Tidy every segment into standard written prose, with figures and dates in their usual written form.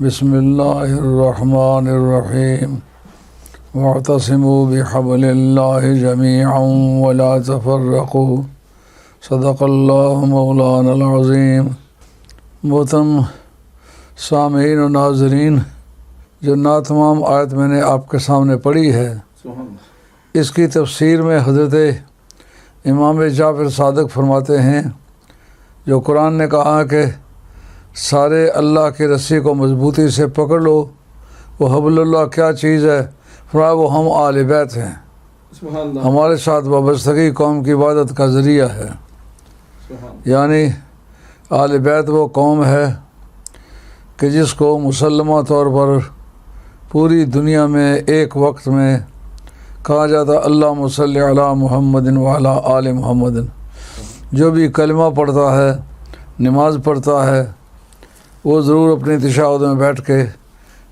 بسم اللہ الرحمن الرحیم واعتصموا بحبل اللہ جمیعا ولا تفرقوا صدق اللہ مولانا العظیم۔ محترم سامعین و ناظرین، جو ناتمام آیت میں نے آپ کے سامنے پڑھی ہے، اس کی تفسیر میں حضرت امام جعفر صادق فرماتے ہیں، جو قرآن نے کہا کہ سارے اللہ کی رسی کو مضبوطی سے پکڑ لو، وہ حبل اللہ کیا چیز ہے؟ فرمایا وہ ہم آل بیت ہیں، ہمارے ساتھ وابستگی قوم کی عبادت کا ذریعہ ہے۔ یعنی آل بیت وہ قوم ہے کہ جس کو مسلمہ طور پر پوری دنیا میں ایک وقت میں کہا جاتا اللہم صلی علی محمد وعلی آل محمد۔ جو بھی کلمہ پڑھتا ہے، نماز پڑھتا ہے، وہ ضرور اپنی تشہد میں بیٹھ کے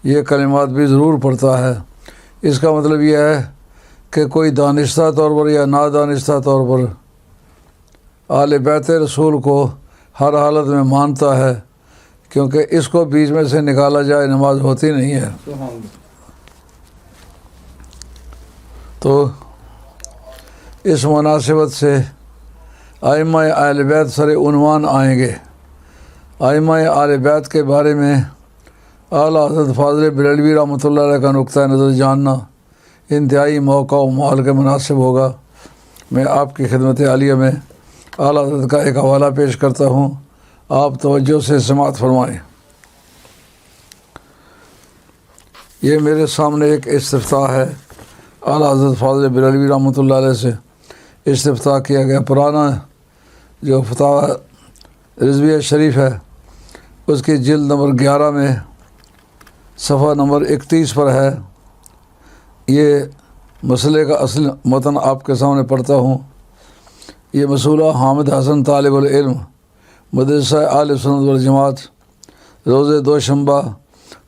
یہ کلمات بھی ضرور پڑھتا ہے۔ اس کا مطلب یہ ہے کہ کوئی دانستہ طور پر یا نادانستہ طور پر آل بیت رسول کو ہر حالت میں مانتا ہے، کیونکہ اس کو بیچ میں سے نکالا جائے نماز ہوتی نہیں ہے۔ تو اس مناسبت سے ائمہ اہل بیت سر عنوان آئیں گے۔ ائمہ اہل بیت کے بارے میں اعلیٰ حضرت فاضل بریلوی رحمۃ اللہ علیہ کا نقطہ نظر جاننا انتہائی موقع و مال کے مناسب ہوگا۔ میں آپ کی خدمت عالیہ میں اعلیٰ حضرت کا ایک حوالہ پیش کرتا ہوں، آپ توجہ سے سماعت فرمائیں۔ یہ میرے سامنے ایک استفتاء ہے، اعلیٰ حضرت فاضل بریلوی رحمۃ اللہ علیہ سے استفتاء کیا گیا۔ پرانا جو فتاوی رضویہ شریف ہے، اس کی جلد نمبر 11 میں صفحہ نمبر 31 پر ہے۔ یہ مسئلے کا اصل متن آپ کے سامنے پڑھتا ہوں۔ یہ مسئلہ حامد حسن طالب العلم، مدرسہ اہل سنت والجماعت، روز دوشنبہ،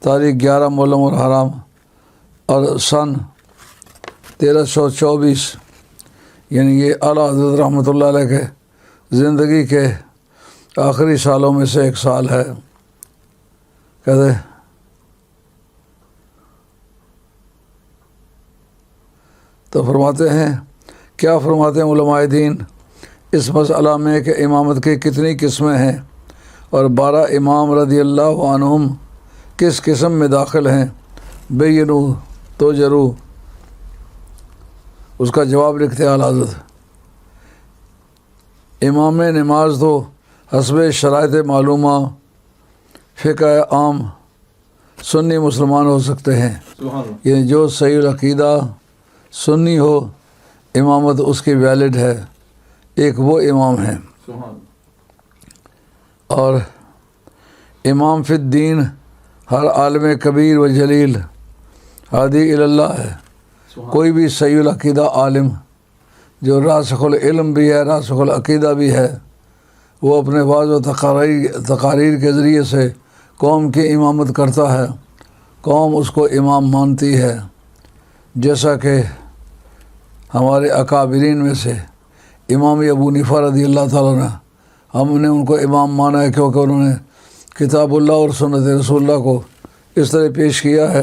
تاریخ 11 محرم الحرام اور سن 1324، یعنی یہ اعلیٰ حضرت رحمۃ اللہ علیہ کے زندگی کے آخری سالوں میں سے ایک سال ہے۔ کہتے تو فرماتے ہیں، کیا فرماتے ہیں علماء دین اس مسئلہ میں کہ امامت کی کتنی قسمیں ہیں اور 12 امام رضی اللہ عنہم کس قسم میں داخل ہیں؟ بینو تو جرو۔ اس کا جواب لکھتے اعلیٰ حضرت، امام نماز تو حسب شرائط معلومہ فقہ عام سنی مسلمان ہو سکتے ہیں، یعنی جو صحیح العقیدہ سنی ہو امامت اس کی ویلڈ ہے، ایک وہ امام ہیں۔ اور امام فی الدین ہر عالم کبیر و جلیل ہادی اللہ ہے۔ کوئی بھی صحیح العقیدہ عالم جو راسخ العلم بھی ہے، راسخ العقیدہ بھی ہے، وہ اپنے واض و تقاریر کے ذریعے سے قوم کی امامت کرتا ہے، قوم اس کو امام مانتی ہے۔ جیسا کہ ہمارے اکابرین میں سے امام ابو حنیفہ رضی اللہ تعالیٰ نے، ہم نے ان کو امام مانا ہے کیونکہ انہوں نے کتاب اللہ اور سنت رسول اللہ کو اس طرح پیش کیا ہے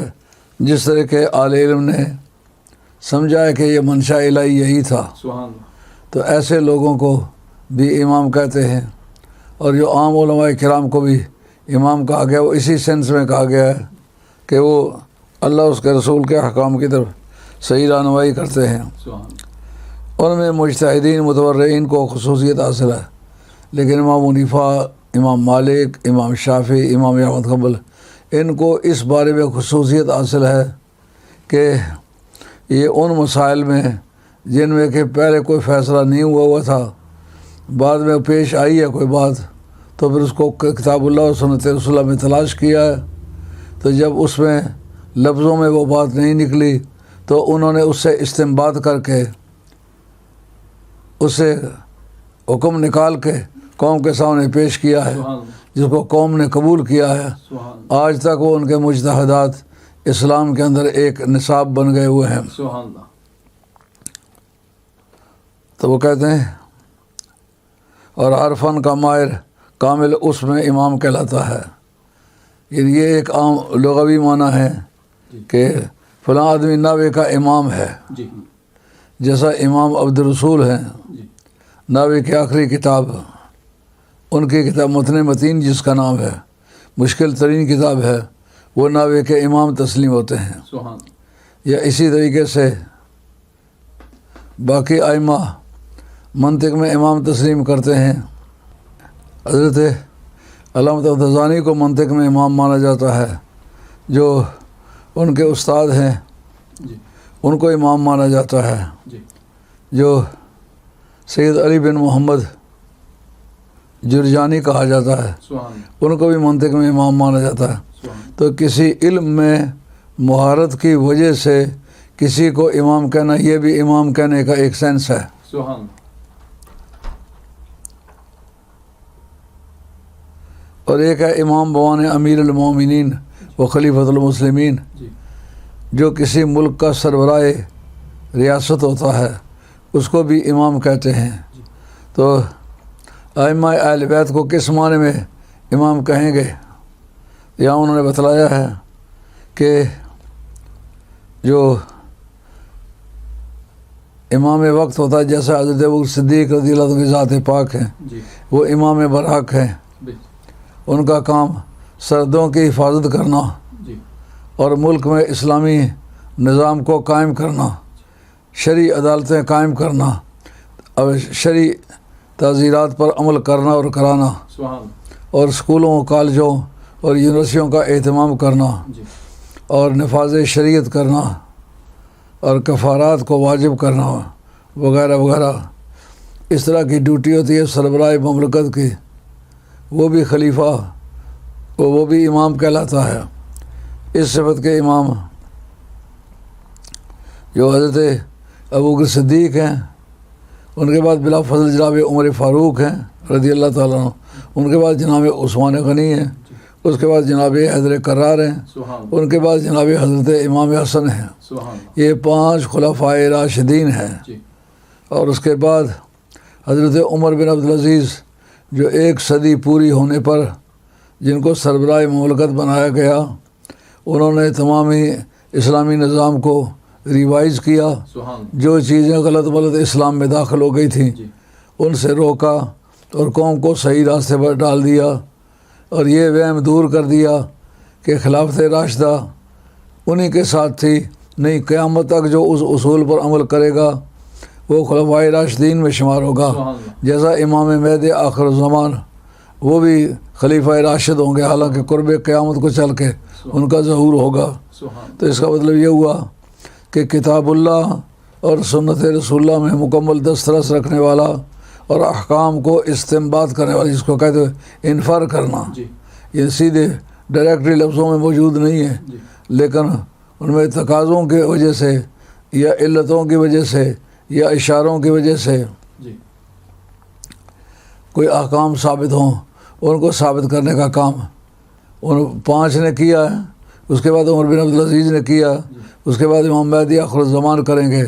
جس طرح کہ اہل علم نے سمجھا ہے کہ یہ منشاء الہی یہی تھا۔ تو ایسے لوگوں کو بھی امام کہتے ہیں، اور جو عام علماء کرام کو بھی امام کہا گیا، وہ اسی سینس میں کہا گیا ہے کہ وہ اللہ اس کے رسول کے احکام کی طرف صحیح رہنمائی کرتے ہیں۔ ان میں مجتہدین متورعین کو خصوصیت حاصل ہے، لیکن امام حنیفہ، امام مالک، امام شافعی، امام احمد حنبل، ان کو اس بارے میں خصوصیت حاصل ہے کہ یہ ان مسائل میں جن میں کہ پہلے کوئی فیصلہ نہیں ہوا تھا، بعد میں پیش آئی ہے کوئی بات، تو پھر اس کو کتاب اللہ اور سنت رسول اللہ میں تلاش کیا ہے۔ تو جب اس میں لفظوں میں وہ بات نہیں نکلی تو انہوں نے اس سے استنباط کر کے اس سے حکم نکال کے قوم کے سامنے پیش کیا ہے، جس کو قوم نے قبول کیا ہے۔ آج تک وہ ان کے مجتہدات اسلام کے اندر ایک نصاب بن گئے ہوئے ہیں۔ تو وہ کہتے ہیں، اور ہر فن کا ماہر کامل اس میں امام کہلاتا ہے۔ یہ ایک عام لغوی معنی ہے کہ فلاں آدمی ناوے کا امام ہے، جیسا امام عبد الرسول ہیں ناوے کی آخری کتاب، ان کی کتاب متن متین جس کا نام ہے، مشکل ترین کتاب ہے، وہ ناوے کے امام تسلیم ہوتے ہیں۔ یا اسی طریقے سے باقی ائمہ منطق میں امام تسلیم کرتے ہیں۔ حضرت علامہ طباطبایی کو منطق میں امام مانا جاتا ہے، جو ان کے استاد ہیں ان کو امام مانا جاتا ہے۔ جو سید علی بن محمد جرجانی کہا جاتا ہے، ان کو بھی منطق میں امام مانا جاتا ہے۔ تو کسی علم میں مہارت کی وجہ سے کسی کو امام کہنا، یہ بھی امام کہنے کا ایک سینس ہے۔ اور ایک ہے امام بوان امیر المومنین و خلیفۃ المسلمین، جو کسی ملک کا سربراہ ریاست ہوتا ہے، اس کو بھی امام کہتے ہیں۔ تو ائمہ اہل بیت کو کس معنی میں امام کہیں گے؟ یہاں انہوں نے بتلایا ہے کہ جو امام وقت ہوتا ہے، جیسا حضرت ابوبکر صدیق رضی اللہ عنہ کی ذات پاک ہیں، وہ امام برحق ہیں۔ ان کا کام سرحدوں کی حفاظت کرنا اور ملک میں اسلامی نظام کو قائم کرنا، شرعی عدالتیں قائم کرنا اور شرعی تعزیرات پر عمل کرنا اور کرانا، اور اسکولوں کالجوں اور یونیورسٹیوں کا اہتمام کرنا، اور نفاذ شریعت کرنا، اور کفارات کو واجب کرنا وغیرہ وغیرہ۔ اس طرح کی ڈیوٹی ہوتی ہے سربراہ مملکت کی۔ وہ بھی خلیفہ، وہ بھی امام کہلاتا ہے۔ اس صفت کے امام جو حضرت ابوبکر صدیق ہیں، ان کے بعد بلا فضل جناب عمر فاروق ہیں رضی اللہ تعالیٰ عنہ، ان کے بعد جناب عثمان غنی ہیں، اس کے بعد جناب حیدر کرار ہیں، ان کے بعد جناب حضرت امام حسن ہیں۔ یہ 5 خلفائے راشدین ہیں۔ اور اس کے بعد حضرت عمر بن عبدالعزیز، جو 1 صدی پوری ہونے پر جن کو سربراہ مملکت بنایا گیا، انہوں نے تمامی اسلامی نظام کو ریوائز کیا۔ جو چیزیں غلط اسلام میں داخل ہو گئی تھیں ان سے روکا اور قوم کو صحیح راستے پر ڈال دیا، اور یہ وہم دور کر دیا کہ خلافت راشدہ انہی کے ساتھ تھی، نہیں قیامت تک جو اس اصول پر عمل کرے گا وہ خلفائے راشدین میں شمار ہوگا۔ جیسا امام مہدی آخر الزمان، وہ بھی خلیفہ راشد ہوں گے، حالانکہ قرب قیامت کو چل کے ان کا ظہور ہوگا۔ تو اس کا مطلب یہ ہوا کہ کتاب اللہ اور سنت رسول اللہ میں مکمل دسترس رکھنے والا اور احکام کو استنباط کرنے والا، جس کو کہتے ہیں انفر کرنا، یہ سیدھے ڈائریکٹلی لفظوں میں موجود نہیں ہے، لیکن ان میں تقاضوں کی وجہ سے یا علتوں کی وجہ سے یا اشاروں کی وجہ سے کوئی احکام ثابت ہوں، ان کو ثابت کرنے کا کام ان 5 نے کیا ہے۔ اس کے بعد عمر بن عبدالعزیز نے کیا، اس کے بعد امام مہدی آخر الزمان کریں گے۔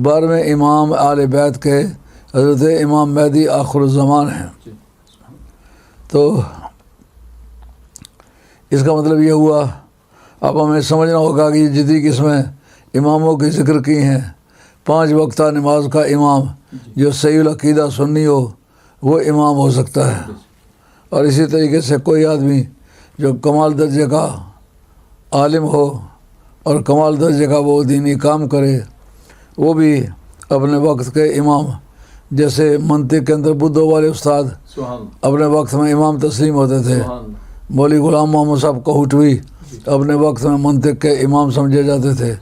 12ویں امام آل بیت کے حضرت امام مہدی آخر الزمان ہیں۔ تو اس کا مطلب یہ ہوا، اب ہمیں سمجھنا ہوگا کہ جتنی قسمیں اماموں کی ذکر کی ہیں، 5 وقتہ نماز کا امام جو صحیح العقیدہ سنی ہو وہ امام ہو سکتا ہے، اور اسی طریقے سے کوئی آدمی جو کمال درجے کا عالم ہو اور کمال درجے کا وہ دینی کام کرے، وہ بھی اپنے وقت کے امام، جیسے منطق کے اندر بدھو والے استاد اپنے وقت میں امام تسلیم ہوتے تھے، مولوی غلام محمد صاحب کوہٹوی اپنے وقت میں منطق کے امام سمجھے جاتے تھے،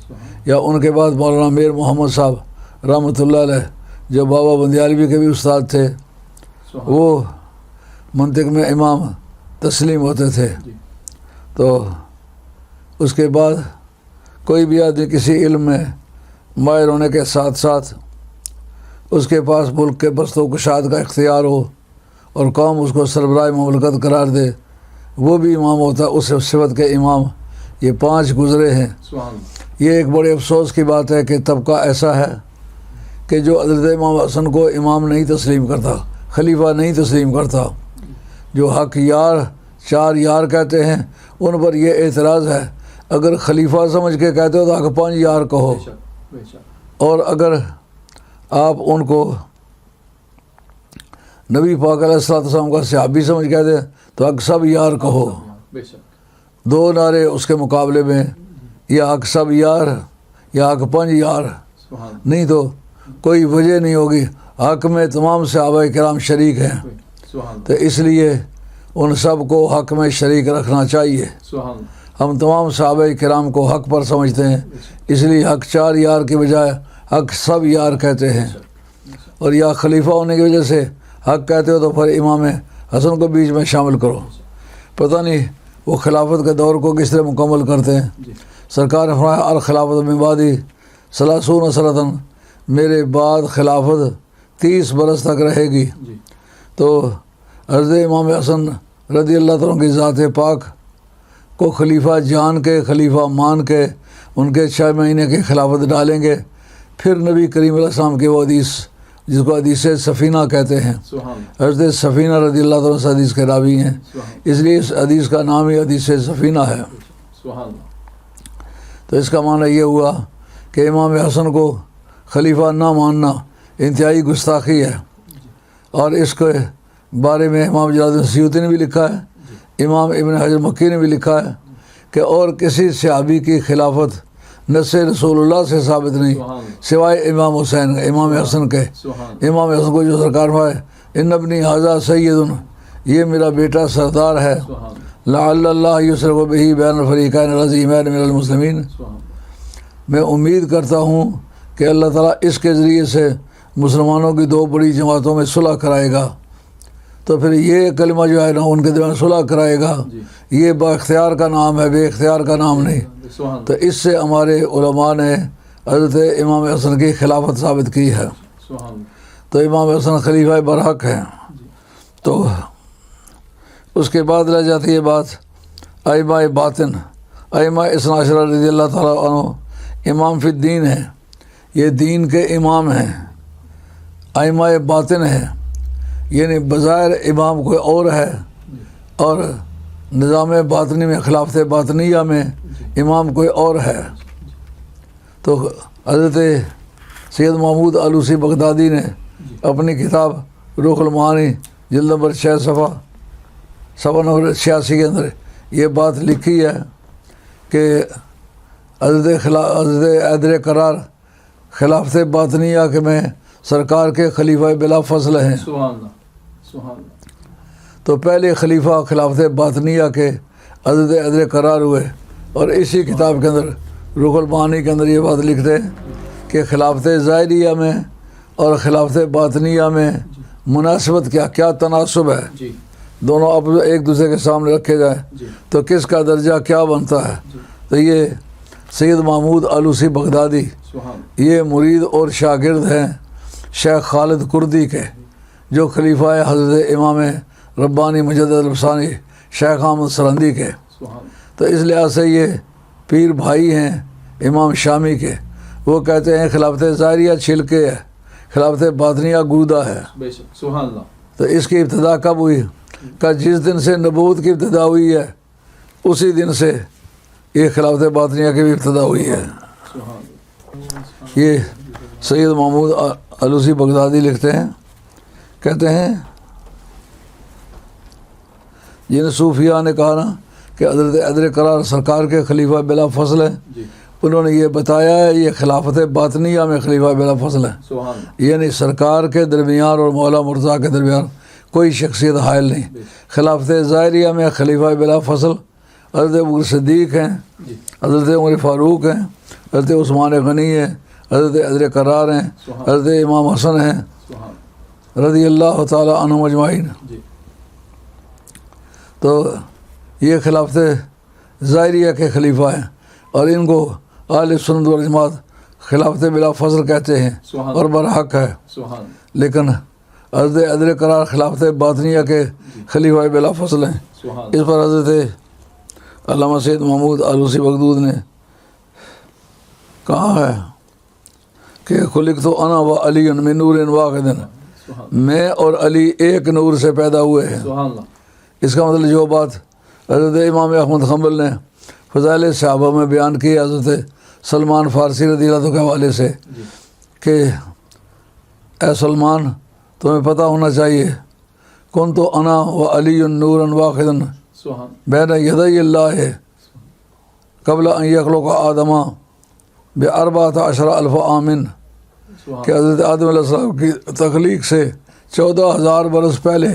یا ان کے بعد مولانا میر محمد صاحب رحمۃ اللہ علیہ جو بابا بندیالوی کے بھی استاد تھے، وہ منطق میں امام تسلیم ہوتے تھے۔ تو اس کے بعد کوئی بھی آدمی کسی علم میں ماہر ہونے کے ساتھ ساتھ اس کے پاس ملک کے بست و کشاد کا اختیار ہو اور قوم اس کو سربراہ مملکت قرار دے، وہ بھی امام ہوتا ہے، اس صفت کے امام۔ یہ 5 گزرے ہیں۔ یہ ایک بڑے افسوس کی بات ہے کہ طبقہ ایسا ہے کہ جو حضرت امام حسن کو امام نہیں تسلیم کرتا، خلیفہ نہیں تسلیم کرتا، جو حق یار 4 یار کہتے ہیں ان پر یہ اعتراض ہے، اگر خلیفہ سمجھ کے کہتے ہو تو حق 5 یار کہو، اور اگر آپ ان کو نبی پاک علیہ السلام کا صحابی سمجھ کہتے تو حق سب یار کہو۔ 2 نعرے اس کے مقابلے میں، یا حق سب یار یا حق 5 یار، نہیں تو کوئی وجہ نہیں ہوگی۔ حق میں تمام صحابہ کرام شریک ہیں، تو اس لیے ان سب کو حق میں شریک رکھنا چاہیے۔ ہم تمام صحابہ کرام کو حق پر سمجھتے ہیں، اس لیے حق 4 یار کے بجائے حق سب یار کہتے ہیں۔ اور یا خلیفہ ہونے کی وجہ سے حق کہتے ہو تو پھر امام حسن کو بیچ میں شامل کرو۔ پتہ نہیں وہ خلافت کے دور کو کس طرح مکمل کرتے ہیں۔ سرکار نے فرمایا الخلافت من بعدی 30 سنۃ، میرے بعد خلافت 30 برس تک رہے گی۔ تو حضرت امام حسن رضی اللہ تعالیٰ کی ذات پاک کو خلیفہ جان کے، خلیفہ مان کے ان کے 6 مہینے کی خلافت ڈالیں گے۔ پھر نبی کریم علیہ السلام کی وہ حدیث جس کو حدیث سفینہ کہتے ہیں، حضرت سفینہ رضی اللہ تعالیٰ سے حدیث کے راوی ہیں، اس لیے اس حدیث کا نام ہی حدیث سفینہ ہے۔ تو اس کا معنی یہ ہوا کہ امام حسن کو خلیفہ نہ ماننا انتہائی گستاخی ہے، اور اس کے بارے میں امام جلال الدین سیوطی نے بھی لکھا ہے، امام ابن حجر مکی نے بھی لکھا ہے کہ اور کسی صحابی کی خلافت نص رسول اللہ سے ثابت نہیں سوائے امام حسین، امام حسن کے۔ امام حسن کو جو سرکار فرمائے ان ابنی ھذا سید، یہ میرا بیٹا سردار ہے، لعل اللہ یصرف بہ بین الفریقین العظیمین من المسلمین، میں امید کرتا ہوں کہ اللہ تعالیٰ اس کے ذریعے سے مسلمانوں کی 2 بڑی جماعتوں میں صلح کرائے گا۔ تو پھر یہ کلمہ جو ہے نا ان کے درمیان صلح کرائے گا، یہ با اختیار کا نام ہے، بے اختیار کا نام نہیں۔ تو اس سے ہمارے علماء نے حضرت امام حسن کی خلافت ثابت کی ہے۔ تو امام حسن خلیفہ برحق ہیں۔ تو اس کے بعد رہ جاتی ہے بات ائمہ باطن۔ ائمہ اثنا عشرہ رضی اللہ تعالیٰ عنہ امام فی الدین ہیں، یہ دین کے امام ہیں، ائمہ باطن ہیں، یعنی بظاہر امام کوئی اور ہے، اور نظام باطنی میں خلافت باطنیہ میں امام کوئی اور ہے۔ تو حضرت سید محمود آلوسی بغدادی نے اپنی کتاب روح المعانی جلد نمبر 6 صفحہ نمبر 86 کے اندر یہ بات لکھی ہے کہ حضرت حیدر قرار خلافت باطنیہ کے میں سرکار کے خلیفہ بلا فضل ہیں۔ تو پہلے خلیفہ خلافت باطنیہ کے حضرت حیدر قرار ہوئے، اور اسی کتاب کے اندر روح المعانی کے اندر یہ بات لکھتے ہیں کہ خلافت ظاہریہ میں اور خلافت باطنیہ میں مناسبت کیا تناسب ہے، دونوں اب ایک دوسرے کے سامنے رکھے جائیں تو کس کا درجہ کیا بنتا ہے۔ تو یہ سید محمود آلوسی بغدادی یہ مرید اور شاگرد ہیں شیخ خالد کردی کے، جو خلیفہ حضرت امام ربانی مجدد الفسانی شیخ احمد سرندی کے۔ تو اس لحاظ سے یہ پیر بھائی ہیں امام شامی کے۔ وہ کہتے ہیں خلافت ظاہریہ چھلکے ہے، خلافت باطنیہ گودا ہے۔ تو اس کی ابتدا کب ہوئی؟ کہ جس دن سے نبوت کی ابتدا ہوئی ہے اسی دن سے یہ خلافت باطنیہ کی بھی ابتدا ہوئی ہے۔ یہ سید محمود آلوسی بغدادی لکھتے ہیں، کہتے ہیں جن صوفیاء نے کہا نا کہ حضرت حیدر قرار سرکار کے خلیفہ بلا فضل ہیں، انہوں نے یہ بتایا ہے یہ خلافت باطنیہ میں خلیفہ بلا فضل ہے، یعنی سرکار کے درمیان اور مولا مرتضیٰ کے درمیان کوئی شخصیت حائل نہیں۔ خلافت ظاہریہ میں خلیفہ بلا فضل حضرت ابو صدیق ہیں، حضرت عمر فاروق ہیں، حضرت عثمان غنی ہیں، حضرت حیدر قرار ہیں، حضرت امام حسن ہیں رضی اللہ تعالی عنہم اجمعین۔ تو یہ خلافت ظاہریہ کے خلیفہ ہیں، اور ان کو اہل سنت والجماعت خلافت بلا فضل کہتے ہیں اور برحق ہے۔ لیکن حضرت حیدر قرار خلافت باطنیہ کے خلیفہ بلا فضل ہیں۔ اس پر حضرت علامہ سید محمود آلوسی بغداد نے کہا ہے کہ خلقت انا و علی من نور واحد، میں اور علی ایک نور سے پیدا ہوئے ہیں۔ اس کا مطلب جو بات حضرت امام احمد حنبل نے فضائل صحابہ میں بیان کی حضرت سلمان فارسی رضی اللہ عنہ کے حوالے سے کہ اے سلمان تمہیں پتہ ہونا چاہیے کن تو انا و علی نورا واحدا بین یدی اللہ قبل ان یخلق آدم باربعۃ عشر الف عام کہ حضرت آدم علیہ السلام کی تخلیق سے 14,000 برس پہلے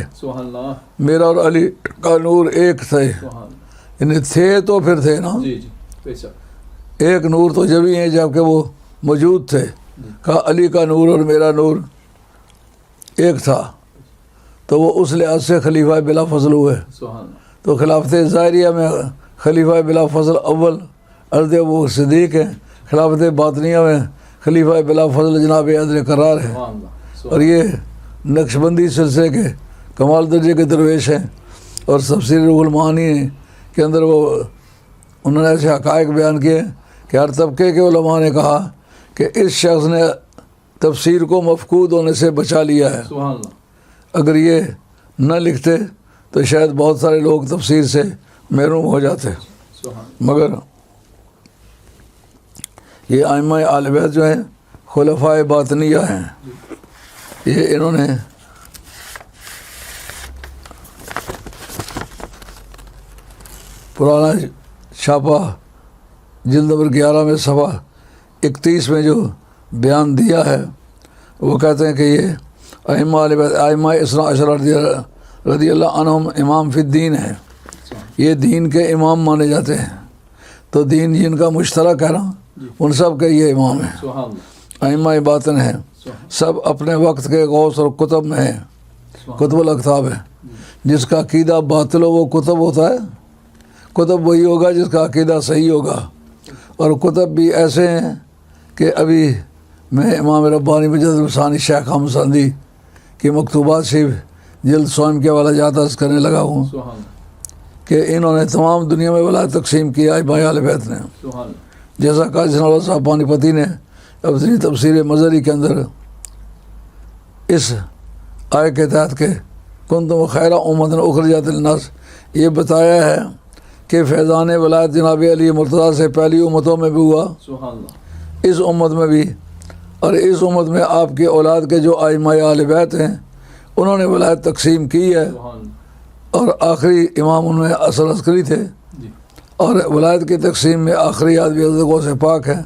میرا اور علی کا نور ایک تھے، یعنی تھے تو پھر تھے نا، ایک نور تو جب ہی ہیں جب کہ وہ موجود تھے، کہا علی کا نور اور میرا نور ایک تھا، تو وہ اس لحاظ سے خلیفہ بلا فضل ہوئے۔ تو خلافت ظاہریہ میں خلیفہ بلا فضل اول حضرت ابو صدیق ہیں، خلافت باطنیہ میں خلیفہ بلا فضل جناب عدل قرار ہے، اور یہ نقشبندی سلسلے کے کمال درجے کے درویش ہیں، اور تفسیر روح المعانی کے اندر وہ انہوں نے ایسے حقائق بیان کیے کہ ہر طبقے کے علماء نے کہا کہ اس شخص نے تفسیر کو مفقود ہونے سے بچا لیا ہے، اگر یہ نہ لکھتے تو شاید بہت سارے لوگ تفسیر سے محروم ہو جاتے، مگر یہ ائمہ اہل بیت جو ہیں خلفائے باطنیہ ہیں، یہ انہوں نے پرانا چھاپا جلد نمبر 11 میں صفحہ 31 میں جو بیان دیا ہے، وہ کہتے ہیں کہ یہ ائمہ اہل بیت ائمہ اثنا عشر رضی اللہ عنہم امام فی الدین ہیں، یہ دین کے امام مانے جاتے ہیں، تو دین جن کا مشترک ہے نا ان سب کے یہ امام ہیں، ائمہ باطن ہیں، سب اپنے وقت کے غوث اور کتب میں ہیں، کتب الاقطاب ہے، جس کا عقیدہ باطل ہو وہ کتب ہوتا ہے، کتب وہی ہوگا جس کا عقیدہ صحیح ہوگا، اور کتب بھی ایسے ہیں کہ ابھی میں امام ربانی مجد الثانی شیخ احمد سندھی کی مکتوبات سے جلد سوئم کے والا جات کرنے لگا ہوں کہ انہوں نے تمام دنیا میں ولایت تقسیم کیا ائمہ اہل بیت نے، جیسا قاضی ثناء اللہ صاحب پانی پتی نے اپنی تفسیر مظہری کے اندر اس آئے کے تحت کہ کنتم خیر امۃ اخرجت للناس یہ بتایا ہے کہ فیضان ولایت جناب علی مرتضیٰ سے پہلی امتوں میں بھی ہوا، اس امت میں بھی، اور اس امت میں آپ کی اولاد کے جو ائمہ اہل بیت ہیں انہوں نے ولایت تقسیم کی ہے، اور آخری امام ان میں اصل عسکری تھے، اور ولایت کی تقسیم میں آخری آدمی حضرت غوث پاک ہے،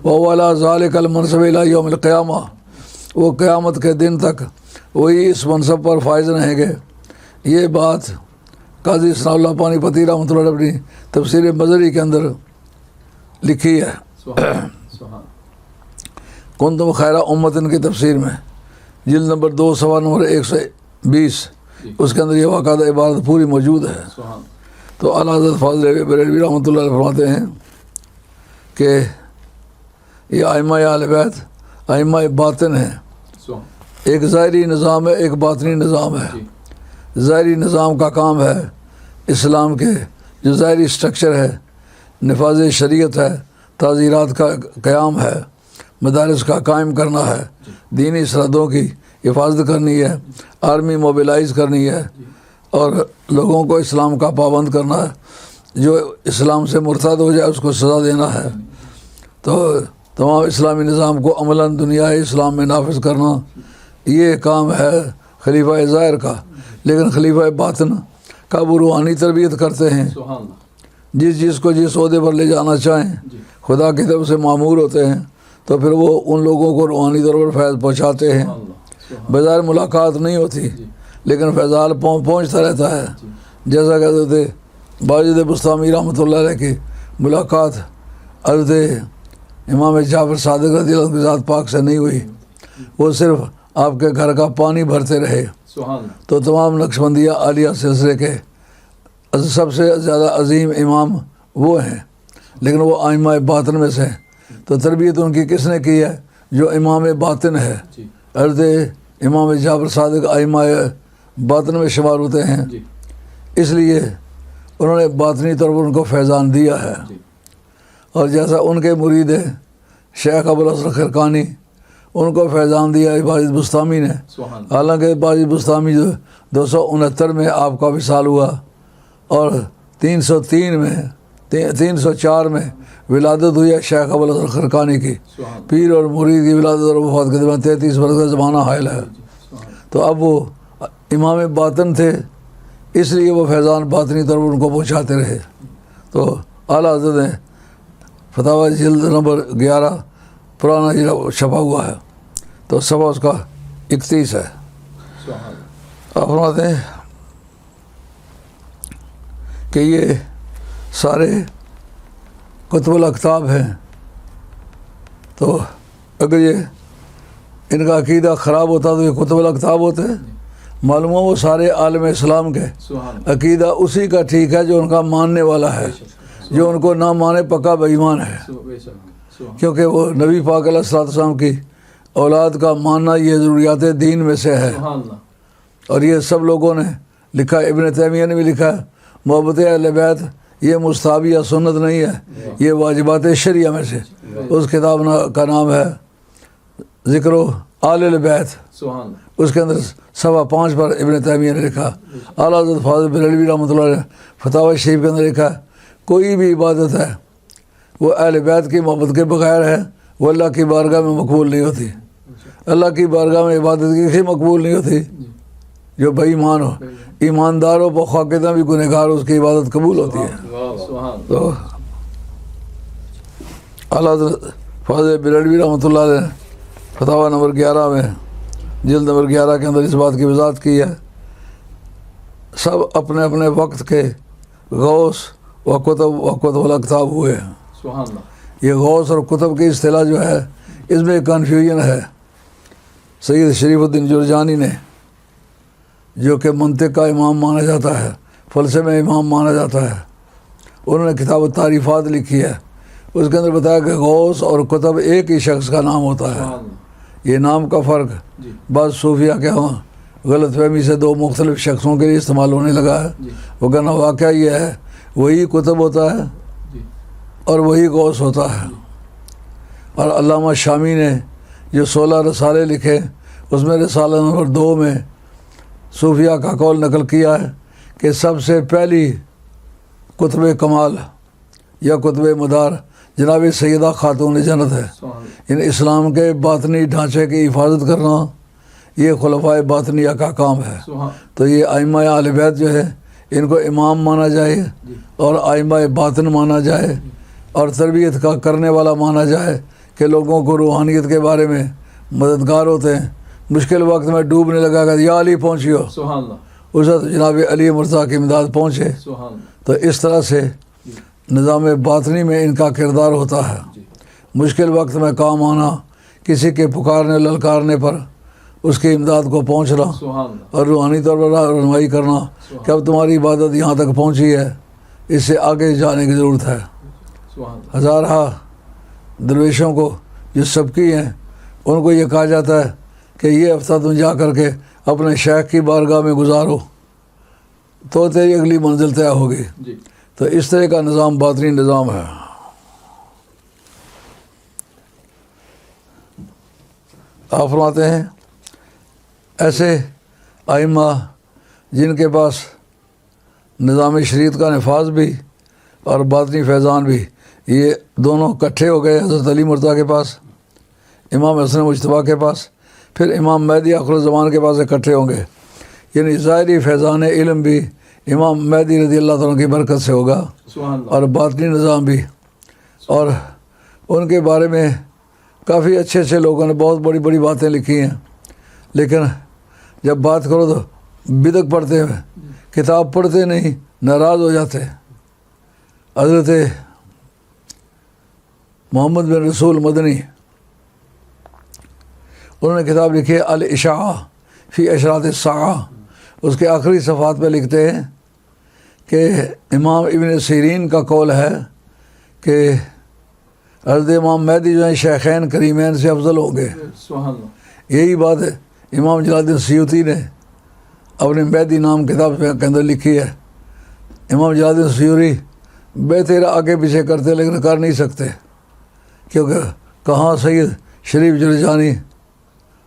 وہ علی ذالک المنصب الی یوم القیامہ، وہ قیامت کے دن تک وہی اس منصب پر فائز رہیں گے۔ یہ بات قاضی ثناء اللہ پانی پتی رحمۃ اللہ علیہ اپنی تفسیر مظہری کے اندر لکھی ہے، کنتم خیر امت کی تفسیر میں جلد نمبر 2 صفحہ نمبر 120 اس کے اندر یہ باقاعدہ عبارت پوری موجود ہے۔ تو اعلیٰ حضرت فاضل بریلوی رحمۃ اللہ علیہ فرماتے ہیں کہ یہ ائمہ اہل بیت ائمہ باطن ہیں، ایک ظاہری نظام ہے ایک باطنی نظام ہے، ظاہری نظام کا کام ہے اسلام کے جو ظاہری سٹرکچر ہے، نفاذ شریعت ہے، تعزیرات کا قیام ہے، مدارس کا قائم کرنا ہے، دینی سرحدوں کی حفاظت کرنی ہے، آرمی موبلائز کرنی ہے، اور لوگوں کو اسلام کا پابند کرنا ہے، جو اسلام سے مرتد ہو جائے اس کو سزا دینا ہے، تو تمام اسلامی نظام کو عملاً دنیا اسلام میں نافذ کرنا یہ کام ہے خلیفہ ظاہر کا۔ لیکن خلیفہ باطن کا وہ روحانی تربیت کرتے ہیں، جس کو جس عہدے پر لے جانا چاہیں خدا کی طرف سے مامور ہوتے ہیں، تو پھر وہ ان لوگوں کو روحانی طور پر فیض پہنچاتے ہیں، بظاہر ملاقات نہیں ہوتی لیکن فیضان پہنچتا رہتا ہے، جیسا کہ حضرت باجد بستامی رحمۃ اللہ علیہ کی ملاقات حضرت امام جعفر صادق رضی اللہ عنہ کی ذات پاک سے نہیں ہوئی، وہ صرف آپ کے گھر کا پانی بھرتے رہے، تو تمام نقشبندیہ عالیہ سلسلے کے سب سے زیادہ عظیم امام وہ ہیں، لیکن وہ ائمہ باطن میں سے، تو تربیت ان کی کس نے کی ہے؟ جو امام باطن ہے، حضرت امام جعفر صادق ائمہ باطن میں شمار ہوتے ہیں، اس لیے انہوں نے باطنی طور پر ان کو فیضان دیا ہے، اور جیسا ان کے مرید شیخ ابوالحسن خرقانی ان کو فیضان دیا باجد بستامی نے، حالانکہ باجد بستامی جو 269 میں آپ کا وصال ہوا اور 303 میں 304 میں ولادت ہوئی ہے شیخ ابوالحسن خرقانی کی. پیر اور مرید کی ولادت اور وفات کے درمیان 33 برس کا زمانہ حائل ہے. تو اب وہ امام باطن تھے، اس لیے وہ فیضان باطنی طور پر ان کو پہنچاتے رہے. تو اعلیٰ حضرت نے فتاوی جلد نمبر 11 پرانا چھپا ہوا ہے، تو صفحہ اس کا 31 ہے. آپ فرماتے ہیں کہ یہ سارے کتب الاکتاب ہیں. تو اگر یہ ان کا عقیدہ خراب ہوتا تو یہ کتب الاکتاب ہوتے. معلوم ہو وہ سارے عالم اسلام کے عقیدہ اسی کا ٹھیک ہے جو ان کا ماننے والا ہے، جو ان کو نہ مانے پکا بے ایمان ہے. کیونکہ وہ نبی پاک علیہ السلام کی اولاد کا ماننا یہ ضروریات دین میں سے ہے. اور یہ سب لوگوں نے لکھا، ابن تیمیہ نے بھی لکھا ہے محبت اہل بیت یہ مستحب یا سنت نہیں ہے، یہ واجبات شریعہ میں سے. اس کتاب کا نام ہے ذکر آل البیت. اس کے اندر صفحہ 5 پر ابن تیمیہ نے لکھا. اعلیٰ حضرت فاضل بریلوی رحمۃ اللہ علیہ فتاوی شریف کے اندر لکھا ہے کوئی بھی عبادت ہے وہ اہل بیت کی محبت کے بغیر ہے وہ اللہ کی بارگاہ میں مقبول نہیں ہوتی. اللہ کی بارگاہ میں عبادت کسی مقبول نہیں ہوتی جو بے ایمان ہو. ایماندار ہو بخواہ کتنا بھی گنہگار ہو اس کی عبادت قبول ہوتی ہے. تو اعلیٰ حضرت فاضل بریلوی رحمۃ اللہ علیہ فتاوی نمبر 11 میں جلد نمبر 11 کے اندر اس بات کی وضاحت کی ہے. سب اپنے اپنے وقت کے غوث و کتب الاکتاب ہوئے ہیں. یہ غوث اور کتب کی اصطلاح جو ہے اس میں کنفیوژن ہے. سید شریف الدین جرجانی نے جو کہ منطق کا امام مانا جاتا ہے، فلسفے میں امام مانا جاتا ہے، انہوں نے کتاب التعریفات لکھی ہے. اس کے اندر بتایا کہ غوث اور کتب ایک ہی شخص کا نام ہوتا ہے. یہ نام کا فرق بعض صوفیہ کے ہاں غلط فہمی سے دو مختلف شخصوں کے لیے استعمال ہونے لگا ہے. وگرنہ واقعہ یہ ہے وہی کتب ہوتا ہے اور وہی غوث ہوتا ہے. اور علامہ شامی نے جو 16 رسالے لکھے اس میں رسالہ نمبر 2 میں صوفیہ کا قول نقل کیا ہے کہ سب سے پہلی کتب کمال یا کتب مدار جناب سیدہ خاتون جنت ہے. ان اسلام کے باطنی ڈھانچے کی حفاظت کرنا یہ خلفائے باطنیہ کا کام ہے. تو یہ ائمہ اہل بیت جو ہے ان کو امام مانا جائے اور ائمہ باطن مانا جائے اور تربیت کا کرنے والا مانا جائے کہ لوگوں کو روحانیت کے بارے میں مددگار ہوتے ہیں. مشکل وقت میں ڈوبنے لگا کہ یا علی پہنچیو، اس وقت جناب علی مرتضیٰ کی امداد پہنچے. تو اس طرح سے نظام باطنی میں ان کا کردار ہوتا ہے. مشکل وقت میں کام آنا، کسی کے پکارنے للکارنے پر اس کی امداد کو پہنچنا اور روحانی طور پر رہنمائی کرنا کہ اب تمہاری عبادت یہاں تک پہنچی ہے، اس سے آگے جانے کی ضرورت ہے. ہزارہ درویشوں کو جو سبقی ہیں ان کو یہ کہا جاتا ہے کہ یہ ہفتہ تم جا کر کے اپنے شیخ کی بارگاہ میں گزارو تو تیری اگلی منزل طے ہوگی. تو اس طرح کا نظام باطنی نظام ہے. آپ فرماتے ہیں ایسے ائمہ جن کے پاس نظام شریعت کا نفاذ بھی اور باطنی فیضان بھی، یہ دونوں اکٹھے ہو گئے حضرت علی مرتضیٰ کے پاس، امام حسن مجتبیٰ کے پاس، پھر امام مہدی آخر الزمان کے پاس اکٹھے ہوں گے. یعنی ظاہری فیضان علم بھی امام مہدی رضی اللہ تعالیٰ کی برکت سے ہوگا اور باطنی نظام بھی. اور ان کے بارے میں کافی اچھے اچھے لوگوں نے بہت بڑی بڑی باتیں لکھی ہیں، لیکن جب بات کرو تو بدعت پڑھتے ہیں، کتاب پڑھتے نہیں، ناراض ہو جاتے. حضرت محمد بن رسول مدنی انہوں نے کتاب لکھی ہے الاشاعہ فی اشراط الساعہ. اس کے آخری صفحات پہ لکھتے ہیں کہ امام ابن سیرین کا قول ہے کہ حضرت امام مہدی جو ہیں شیخین کریمین سے افضل ہوں گے. یہی بات ہے امام جلال الدین سیوطی نے اپنے مہدی نام کتاب کے اندر لکھی ہے. امام جلال الدین سیوطی بہتر آگے پیچھے کرتے لیکن کر نہیں سکتے، کیونکہ کہاں سید شریف جرجانی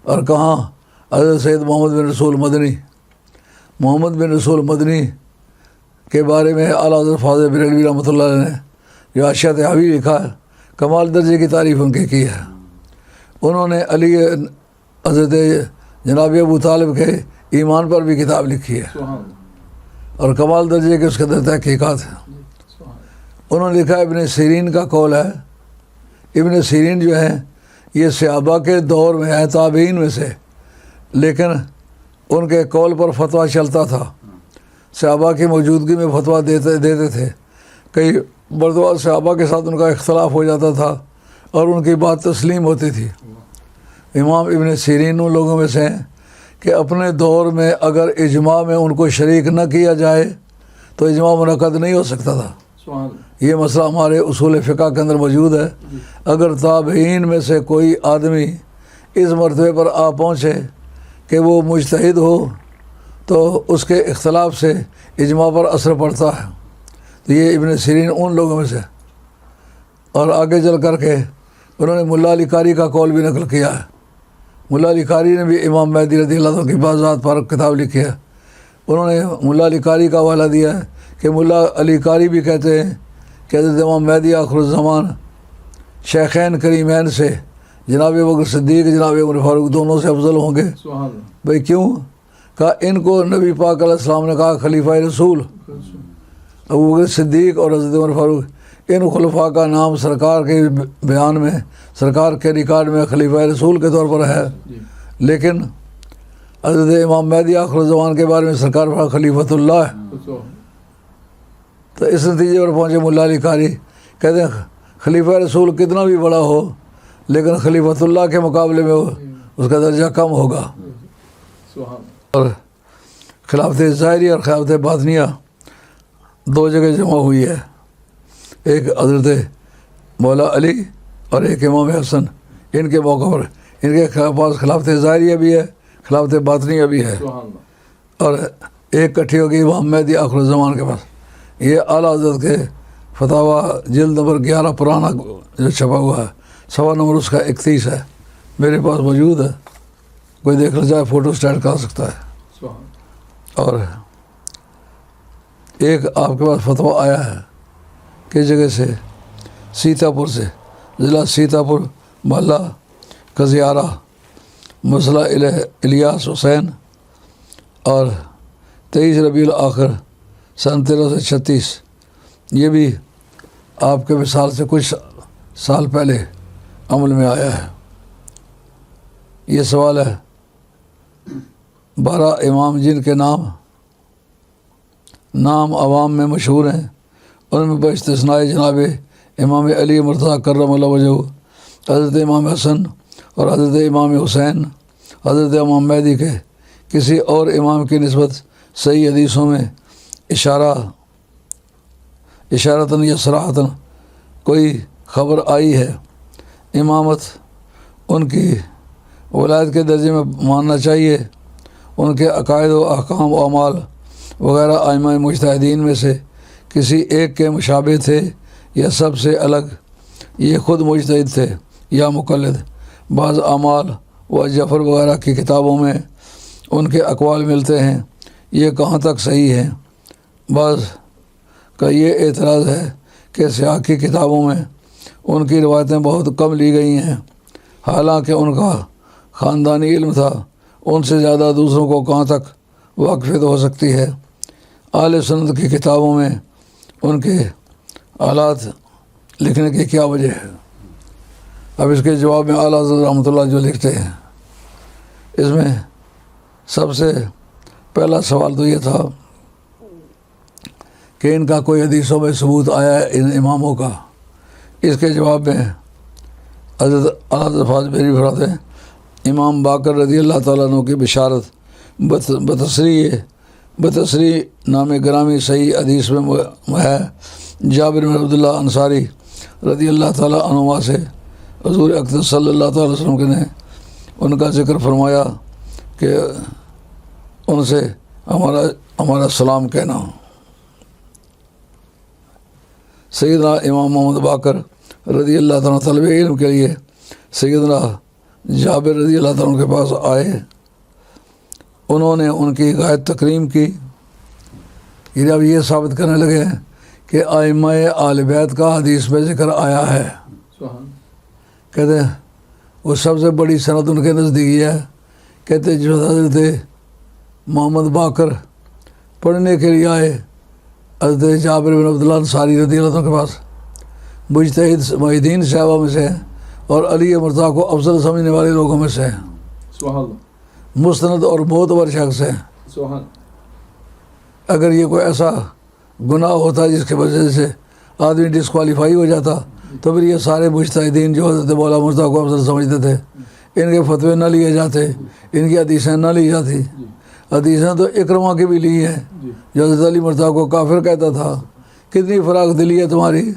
اور کہاں حضرت سید محمد بن رسول مدنی. محمد بن رسول مدنی کے بارے میں اعلیٰ حضرت فاضل بریلوی رحمۃ اللہ علیہ نے جو اشیاء حاوی لکھا ہے، کمال درجے کی تعریف ان کی ہے۔ انہوں نے علی حضرت جناب ابو طالب کے ایمان پر بھی کتاب لکھی ہے اور کمال درجے کے اس کے اندر تحقیقات ہیں۔ انہوں نے لکھا ابن سیرین کا قول ہے، ابن سیرین جو ہیں یہ صحابہ کے دور میں ہیں، تابعین میں سے، لیکن ان کے قول پر فتویٰ چلتا تھا، صحابہ کی موجودگی میں فتویٰ دیتے تھے، کئی مرتبہ صحابہ کے ساتھ ان کا اختلاف ہو جاتا تھا اور ان کی بات تسلیم ہوتی تھی۔ امام ابن سیرین ان لوگوں میں سے ہیں کہ اپنے دور میں اگر اجماع میں ان کو شریک نہ کیا جائے تو اجماع منعقد نہیں ہو سکتا تھا۔ یہ مسئلہ ہمارے اصول فقہ کے اندر موجود ہے۔ اگر تابعین میں سے کوئی آدمی اس مرتبے پر آ پہنچے کہ وہ مجتہد ہو تو اس کے اختلاف سے اجماع پر اثر پڑتا ہے۔ تو یہ ابن سیرین ان لوگوں میں سے، اور آگے چل کر کے انہوں نے ملا علی قاری کا قول بھی نقل کیا ہے۔ ملا علی قاری نے بھی امام مہدی رضی اللہ عنہ کی بعضات پر کتاب لکھی ہے۔ انہوں نے ملا علی قاری کا حوالہ دیا ہے کہ ملا علی قاری بھی کہتے ہیں کہ حضرت امام مہدی آخر الزمان شیخین کریمین سے جناب ابوبکر صدیق جناب عمر فاروق دونوں سے افضل ہوں گے۔ بھئی کیوں؟ کہا ان کو نبی پاک علیہ السلام نے کہا خلیفہ رسول، ابوبکر صدیق اور حضرت عمر فاروق، ان خلفاء کا نام سرکار کے بیان میں، سرکار کے ریکارڈ میں خلیفہ رسول کے طور پر ہے، لیکن حضرت امام مہدی آخر الزمان کے بارے میں سرکار پر خلیفۃ اللہ ہے۔ تو اس نتیجے پر پہنچے ملا علی قاری، کہتے ہیں خلیفہ رسول کتنا بھی بڑا ہو لیکن خلیفۃ اللہ کے مقابلے میں اس کا درجہ کم ہوگا۔ اور خلافت ظاہری اور خلافت باطنیہ دو جگہ جمع ہوئی ہے، ایک حضرت مولا علی اور ایک امام حسن، ان کے موقع پر ان کے پاس خلافت ظاہریہ بھی ہے، خلافت باطنیہ بھی ہے، اور ایک کٹھی ہوگی امام مہدی آخر الزمان کے پاس۔ یہ اعلیٰ حضرت کے فتاویٰ جلد نمبر 11 پرانا جو چھپا ہوا ہے، صفحہ نمبر اس کا 31 ہے، میرے پاس موجود ہے، کوئی دیکھ لے جائے، فوٹو اسٹیٹ کر سکتا ہے۔ اور ایک آپ کے پاس فتویٰ آیا ہے کس جگہ سے، سیتاپور سے، ضلع سیتاپور، محلہ قزیارہ، مسئلہ الیاس حسین، اور 23 ربیع الاخر سن 1336، یہ بھی آپ کے وصال سے کچھ سال پہلے عمل میں آیا ہے۔ یہ سوال ہے 12 امام جن کے نام عوام میں مشہور ہیں، ان میں باستثناء جناب امام علی مرتضیٰ کرم اللہ وجہہ، حضرت امام حسن اور حضرت امام حسین، حضرت امام مہدی کے کسی اور امام کی نسبت صحیح حدیثوں میں اشارتاً یا صراحتاً کوئی خبر آئی ہے۔ امامت ان کی ولایت کے درجے میں ماننا چاہیے۔ ان کے عقائد و احکام و اعمال وغیرہ ائمہ مجتہدین میں سے کسی ایک کے مشابہ تھے یا سب سے الگ، یہ خود مجتہد تھے یا مقلد۔ بعض اعمال و جفر وغیرہ کی کتابوں میں ان کے اقوال ملتے ہیں، یہ کہاں تک صحیح ہے؟ بعض کا یہ اعتراض ہے کہ سیاق کی کتابوں میں ان کی روایتیں بہت کم لی گئی ہیں، حالانکہ ان کا خاندانی علم تھا، ان سے زیادہ دوسروں کو کہاں تک واقفیت ہو سکتی ہے؟ اہل سنت کی کتابوں میں ان کے حالات لکھنے کی کیا وجہ ہے؟ اب اس کے جواب میں اعلیٰ حضرت رحمۃ اللہ جو لکھتے ہیں، اس میں سب سے پہلا سوال تو یہ تھا کہ ان کا کوئی حدیثوں میں ثبوت آیا ہے ان اماموں کا؟ اس کے جواب میں حضرت اعلیٰ فاضل بریلوی فرماتے ہیں، امام باقر رضی اللہ تعالیٰ عنہ کی بشارت بتصریح نام گرامی صحیح حدیث میں ہے۔ جابر بن عبداللہ انصاری رضی اللہ تعالیٰ عنہما سے حضور اقدس صلی اللہ تعالیٰ وسلم نے ان کا ذکر فرمایا کہ ان سے ہمارا سلام کہنا۔ سیدنا امام محمد باقر رضی اللہ تعالیٰ طلب علم کے لیے سیدنا جابر رضی اللہ تعالیٰ کے پاس آئے، انہوں نے ان کی غایت تکریم کی، یہ اب یہ ثابت کرنے لگے ہیں کہ ائمہ آل بیت کا حدیث میں ذکر آیا ہے. کہتے ہیں وہ سب سے بڑی سند ان کے نزدیک یہ ہے. کہتے ہیں جو حضرت محمد باقر پڑھنے کے لیے آئے حضرت جابر بن عبداللہ انصاری رضی اللہ عنہ کے پاس، مجتہد محدثین صحابہ میں سے ہیں اور علی مرتضیٰ کو افضل سمجھنے والے لوگوں میں سے ہیں. مستند اور معتبر شخص ہیں. اگر یہ کوئی ایسا گناہ ہوتا جس کی وجہ سے آدمی ڈسکوالیفائی ہو جاتا تو پھر یہ سارے مجتہدین جو حضرت مولا مرتضیٰ کو افضل سمجھتے تھے ان کے فتوے نہ لیے جاتے، ان کی حدیثیں نہ لی جاتی. حدیثیں تو اکرمہ کی بھی لی ہیں جو حضرت علی مرتضیٰ کو کافر کہتا تھا. کتنی فراغ دلی ہے تمہاری.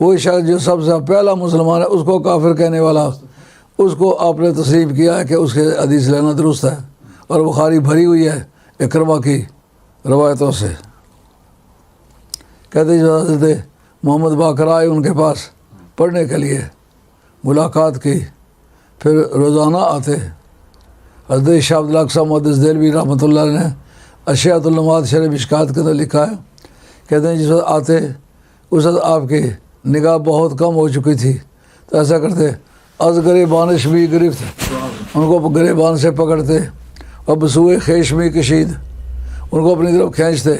وہ شخص جو سب سے پہلا مسلمان ہے اس کو کافر کہنے والا، اس کو آپ نے تسلیم کیا ہے کہ اس کے حدیث لینا درست ہے. اور بخاری بھری ہوئی ہے اکرمہ کی روایتوں سے. کہتے جو حضرت محمد باقر آئے ان کے پاس پڑھنے کے لیے، ملاقات کی، پھر روزانہ آتے. حضرت شاہ عبد الاقصی محدث دہلوی رحمۃ اللہ علیہ نے اشیاۃ النمات شرح مشکات کے اندر لکھا ہے. کہتے ہیں جس وقت آتے اس وقت آپ کی نگاہ بہت کم ہو چکی تھی تو ایسا کرتے از گریبان بھی گرفت، ان کو گریبان سے پکڑتے اور بسوئے خیش میں کشید، ان کو اپنی طرف کھینچتے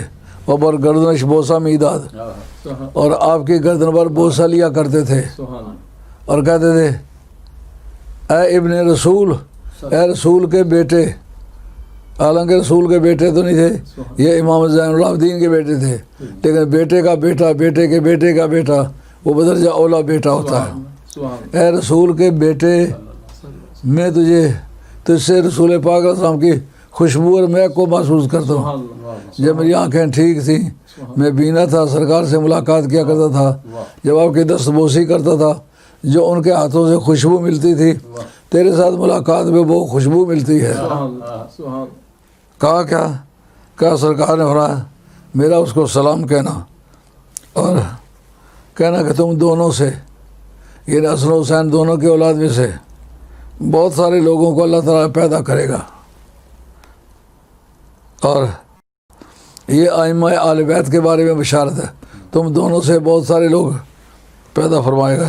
اور پر گردنش بوسہ میداد، اور آپ کی گردن پر بوسہ لیا کرتے تھے اور کہتے تھے اے ابن رسول، اے رسول کے بیٹے. حالانکہ رسول کے بیٹے تو نہیں تھے، یہ امام زین العابدین کے بیٹے تھے، لیکن بیٹے کا بیٹا، بیٹے کے بیٹے کا بیٹا وہ بدرجہ اولا بیٹا ہوتا ہے. اے رسول کے بیٹے، میں تجھ سے رسول پاک علیہ السلام کی خوشبو اور مہک کو محسوس کرتا ہوں. جب میری آنکھیں ٹھیک تھیں، میں بینا تھا، سرکار سے ملاقات کیا کرتا تھا. جب آپ کی دست بوسی کرتا تھا، جو ان کے ہاتھوں سے خوشبو ملتی تھی، تیرے ساتھ ملاقات میں وہ خوشبو ملتی ہے. کہا کیا سرکار نے فرمایا میرا اس کو سلام کہنا اور کہنا کہ تم دونوں سے، یہ حسن و حسین دونوں کی اولاد میں سے بہت سارے لوگوں کو اللہ تعالیٰ پیدا کرے گا، اور یہ ائمہ آل بیت کے بارے میں بشارت ہے، تم دونوں سے بہت سارے لوگ پیدا فرمائے گا.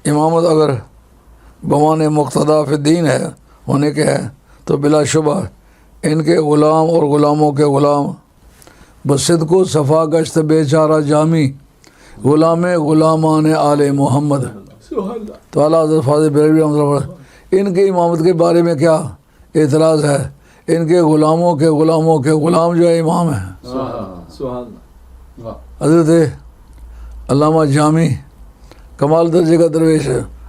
امامت اگر بمانے مقتدا فی الدین ہے، ہونے کے ہے، تو بلا شبہ ان کے غلام اور غلاموں کے غلام بصدق و صفا گشت بے چارہ جامی غلام غلامان آل محمد. تو اعلیٰ حضرت فاضل بریلوی رحمۃ اللہ علیہ ان کی امامت کے بارے میں کیا اعتراض ہے؟ ان کے غلاموں کے غلاموں کے غلام جو ہے امام ہیں. حضرت علامہ جامی کمال درجے کا درویش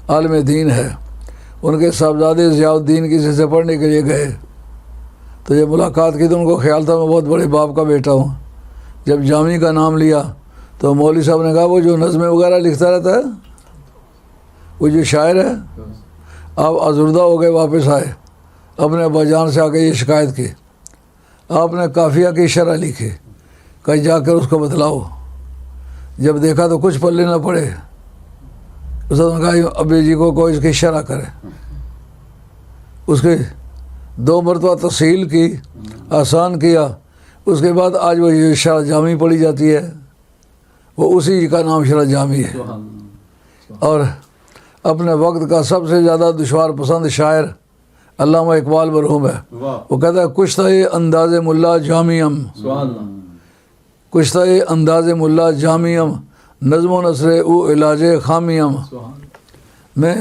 عالم دین ہے. ان کے صاحبزادے ضیاء الدین کسی سے پڑھنے کے لیے گئے تو جب ملاقات کی تو ان کو خیال تھا میں بہت بڑے باپ کا بیٹا ہوں. جب جامی کا نام لیا تو مولوی صاحب نے کہا وہ جو نظمیں وغیرہ لکھتا رہتا ہے، وہ جو شاعر ہے. آپ آزردہ ہو گئے، واپس آئے، اپنے ابا جان سے آ کے یہ شکایت کی. آپ نے قافیہ کی شرح لکھی، کہیں جا کر اس کو بتلاؤ. جب دیکھا تو کچھ پلے نہ پڑے. اس نے کہا ابی جی کو اس کی شرح کرے. اس کے 2 مرتبہ تفصیل کی، آسان کیا. اس کے بعد آج وہ یہ شرح جامی پڑھی جاتی ہے، وہ اسی کا نام شرح جامی ہے. اور اپنے وقت کا سب سے زیادہ دشوار پسند شاعر علامہ اقبال مرحوم ہے. وہ کہتا ہے کشتہ انداز ملا جامعم، کشتہ انداز ملا جامعم نظم و نثر او علاج خامیم. میں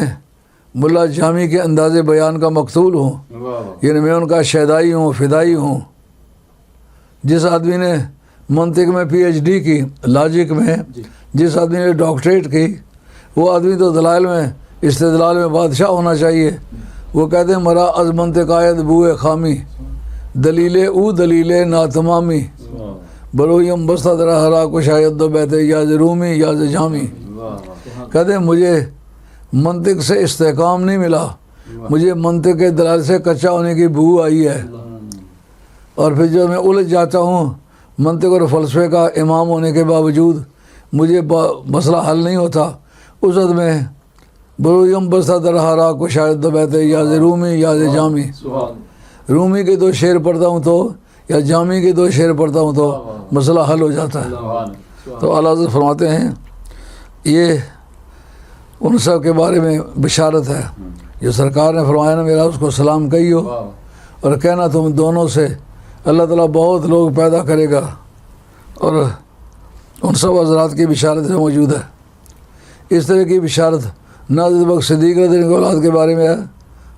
ملا جامی کے انداز بیان کا مقتول ہوں، یعنی میں ان کا شیدائی ہوں، فدائی ہوں. جس آدمی نے منطق میں پی ایچ ڈی کی، لاجک میں، جس آدمی نے ڈاکٹریٹ کی، وہ آدمی تو دلائل میں استدلال میں بادشاہ ہونا چاہیے. وہ کہتے ہیں مرا از منطق آید بوئے خامی دلیل او دلیل ناتمامی برویم بستہ درا ہرا کو شاید دو بیت یاز رومی یاز جامی. کہتے ہیں مجھے منطق سے استحکام نہیں ملا، مجھے منطق کے دلائل سے کچا ہونے کی بو آئی ہے. اور پھر جو میں الجھ جاتا ہوں منطق اور فلسفے کا امام ہونے کے باوجود مجھے مسئلہ حل نہیں ہوتا. اس وقت میں برویم بستہ درہارا کو شاید دو بیت یاز رومی یاز جامی. رومی کے 2 شعر پڑھتا ہوں تو یا جامع کے 2 شعر پڑھتا ہوں تو مسئلہ حل ہو جاتا ہے۔ تو اعلیٰ حضرت فرماتے ہیں یہ ان سب کے بارے میں بشارت ہے جو سرکار نے فرمایا نا میرا اس کو سلام کہیو اور کہنا تم دونوں سے اللہ تعالیٰ بہت لوگ پیدا کرے گا، اور ان سب حضرات کی بشارت سے موجود ہے۔ اس طرح کی بشارت نہ حضرت بکر صدیق رضی اللہ عنہ کی اولاد کے بارے میں ہے،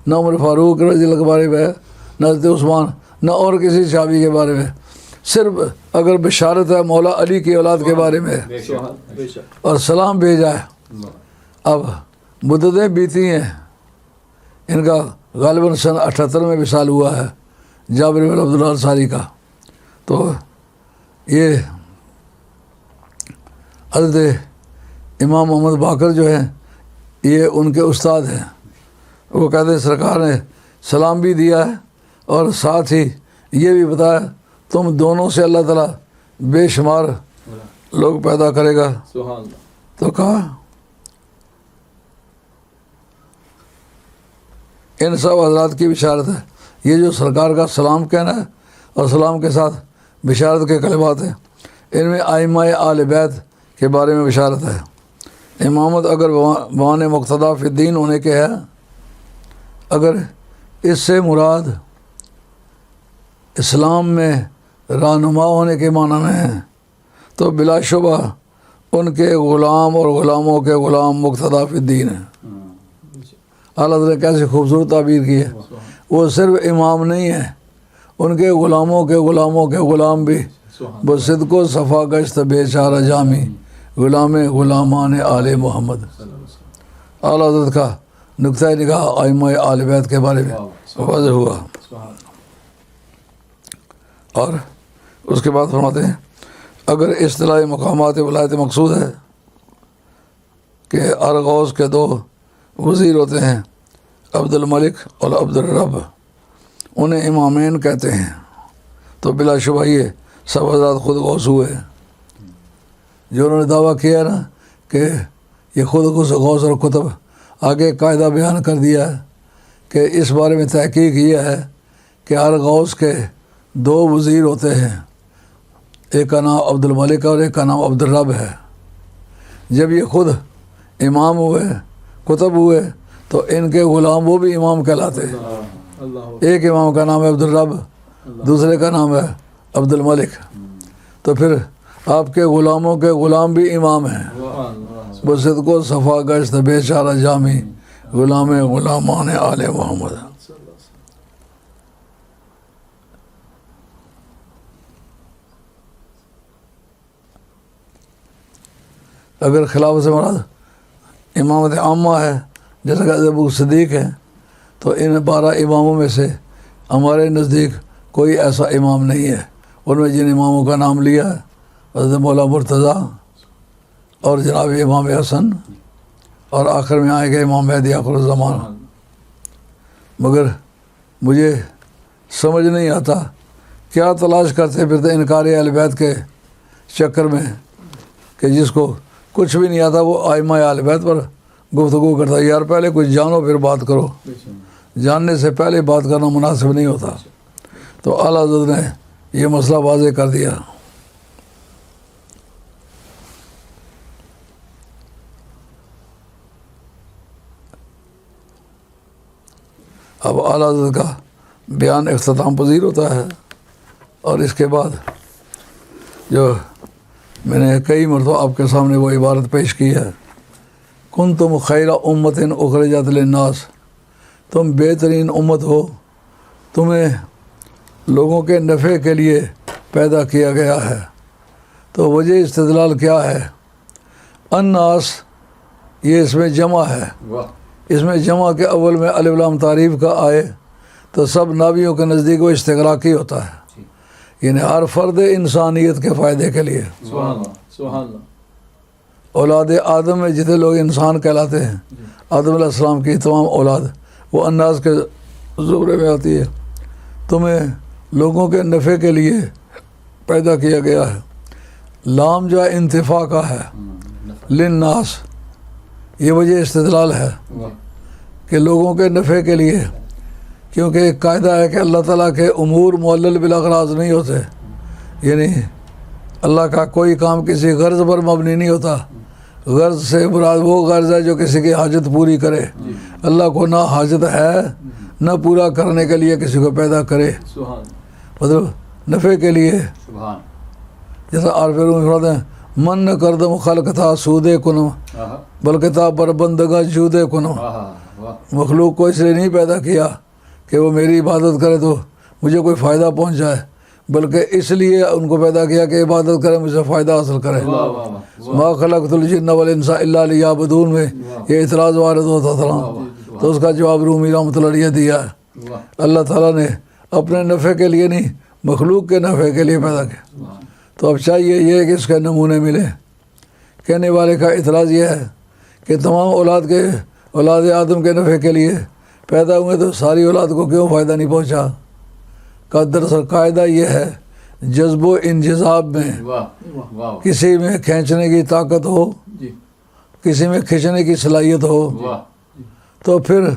نہ عمر فاروق رضی اللہ عنہ کے بارے میں ہے، نہ حضرت عثمان، نہ اور کسی صحابی کے بارے میں۔ صرف اگر بشارت ہے مولا علی کی اولاد کے بارے میں اور سلام بھیجا ہے۔ اب مدتیں بیتی ہیں، ان کا غالباً سن 78 میں وصال ہوا ہے جابر بن عبداللہ انصاری کا۔ تو یہ حضرت امام محمد باقر جو ہیں یہ ان کے استاد ہیں، وہ کہتے ہیں سرکار نے سلام بھی دیا ہے اور ساتھ ہی یہ بھی بتایا تم دونوں سے اللہ تعالیٰ بے شمار لوگ پیدا کرے گا۔ تو کہا ان سب حضرات کی بشارت ہے۔ یہ جو سرکار کا سلام کہنا ہے اور سلام کے ساتھ بشارت کے کلمات ہیں، ان میں ائمہ آل بیت کے بارے میں بشارت ہے۔ امامت اگر بوان مقتدا فی الدین ہونے کے ہے، اگر اس سے مراد اسلام میں رہنما ہونے کے معنی میں ہے تو بلا شبہ ان کے غلام اور غلاموں کے غلام مقتدا فی الدین ہیں۔ اعلیٰ حضرت نے کیسے خوبصورت تعبیر کی ہے، وہ صرف امام نہیں ہیں، ان کے غلاموں کے غلاموں کے غلام بھی بصدق و صفا گشت بے چارہ جامی غلام غلامان آل محمد۔ اعلیٰ حضرت کا نقطۂ نگاہ ائمہ آل بیت کے بارے میں واضح ہوا۔ اور اس کے بعد فرماتے ہیں اگر اصطلاح مقامات ولایت مقصود ہے کہ ہر غوث کے 2 وزیر ہوتے ہیں، عبد الملک اور عبد الرب، انہیں امامین کہتے ہیں، تو بلا شبہ یہ سب حضرات خود غوث ہوئے، جو انہوں نے دعویٰ کیا نا کہ یہ خود غوث اور کتب آگے قاعدہ بیان کر دیا ہے کہ اس بارے میں تحقیق یہ ہے کہ ہر غوث کے 2 وزیر ہوتے ہیں، ایک کا نام عبد الملک اور ایک کا نام عبد الرب ہے۔ جب یہ خود امام ہوئے، کتب ہوئے، تو ان کے غلام وہ بھی امام کہلاتے ہیں۔ ایک امام کا نام ہے عبد الرب، دوسرے کا نام ہے عبد الملک، تو پھر آپ کے غلاموں کے غلام بھی امام ہیں۔ بصدق و صفا گشت بے چارہ جامی غلام غلامان آل محمد۔ اگر خلافت سے مراد امامت عامہ ہے جیسا کہ ابو صدیق ہے، تو ان 12 اماموں میں سے ہمارے نزدیک کوئی ایسا امام نہیں ہے۔ ان میں جن اماموں کا نام لیا ہے حضرت مولا مرتضیٰ اور جناب امام حسن اور آخر میں آئے گا امام مہدی آخر الزمان۔ مگر مجھے سمجھ نہیں آتا کیا تلاش کرتے پھرتے انکار اہل بیت کے چکر میں کہ جس کو کچھ بھی نہیں آتا وہ ائمہ اہل بیت پر گفتگو کرتا ہے۔ یار پہلے کچھ جانو پھر بات کرو، جاننے سے پہلے بات کرنا مناسب نہیں ہوتا۔ تو اعلیٰ حضرت نے یہ مسئلہ واضح کر دیا۔ اب اعلیٰ حضرت کا بیان اختتام پذیر ہوتا ہے، اور اس کے بعد جو میں نے کئی مرتبہ آپ کے سامنے وہ عبارت پیش کی ہے، کنتم خیر امت اخرجت للناس، تم بہترین امت ہو، تمہیں لوگوں کے نفع کے لیے پیدا کیا گیا ہے۔ تو وجہ استدلال کیا ہے؟ الناس یہ اس میں جمع ہے، اس میں جمع کے اول میں الف لام تعریف کا آئے تو سب نابیوں کے نزدیک وہ استغراقی ہوتا ہے، یعنی ہر فرد انسانیت کے فائدے کے لیے۔ سبحان اللہ۔ اولاد آدم میں جتنے لوگ انسان کہلاتے ہیں، آدم علیہ السلام کی تمام اولاد وہ الناس کے زمرے میں آتی ہے۔ تمہیں لوگوں کے نفع کے لیے پیدا کیا گیا ہے۔ لام جو انتفاع کا ہے، للناس، یہ وجہ استدلال ہے کہ لوگوں کے نفع کے لیے، کیونکہ ایک قاعدہ ہے کہ اللہ تعالیٰ کے امور معلل بالاغراض نہیں ہوتے، یعنی اللہ کا کوئی کام کسی غرض پر مبنی نہیں ہوتا۔ غرض سے مراد وہ غرض ہے جو کسی کی حاجت پوری کرے۔ اللہ کو نہ حاجت ہے نہ پورا کرنے کے لیے کسی کو پیدا کرے، مطلب نفع کے لیے۔ جیسا عارف رومی فرماتے ہیں من نہ کردم خلق تھا سودے کنم بلکہ تھا پر بندگاہ جودے کنم۔ مخلوق کو اس لیے نہیں پیدا کیا کہ وہ میری عبادت کرے تو مجھے کوئی فائدہ پہنچ جائے، بلکہ اس لیے ان کو پیدا کیا کہ عبادت کرے، مجھ سے فائدہ حاصل کرے۔ ما خلقت الجن والانس الا لیعبدون میں یہ اعتراض وارد ہوتا تھا، تو اس کا جواب رومی رحمۃ اللہ علیہ دیا ہے۔ اللہ تعالیٰ نے اپنے نفع کے لیے نہیں، مخلوق کے نفع کے لیے پیدا کیا۔ تو اب چاہیے یہ کہ اس کے نمونے ملے۔ کہنے والے کا اعتراض یہ ہے کہ تمام اولاد آدم کے نفع کے لیے پیدا ہوئے تو ساری اولاد کو کیوں فائدہ نہیں پہنچا؟ کا دراصل قاعدہ یہ ہے جذب و انجذاب میں کسی میں کھینچنے کی طاقت ہو، کسی میں کھینچنے کی صلاحیت ہو تو پھر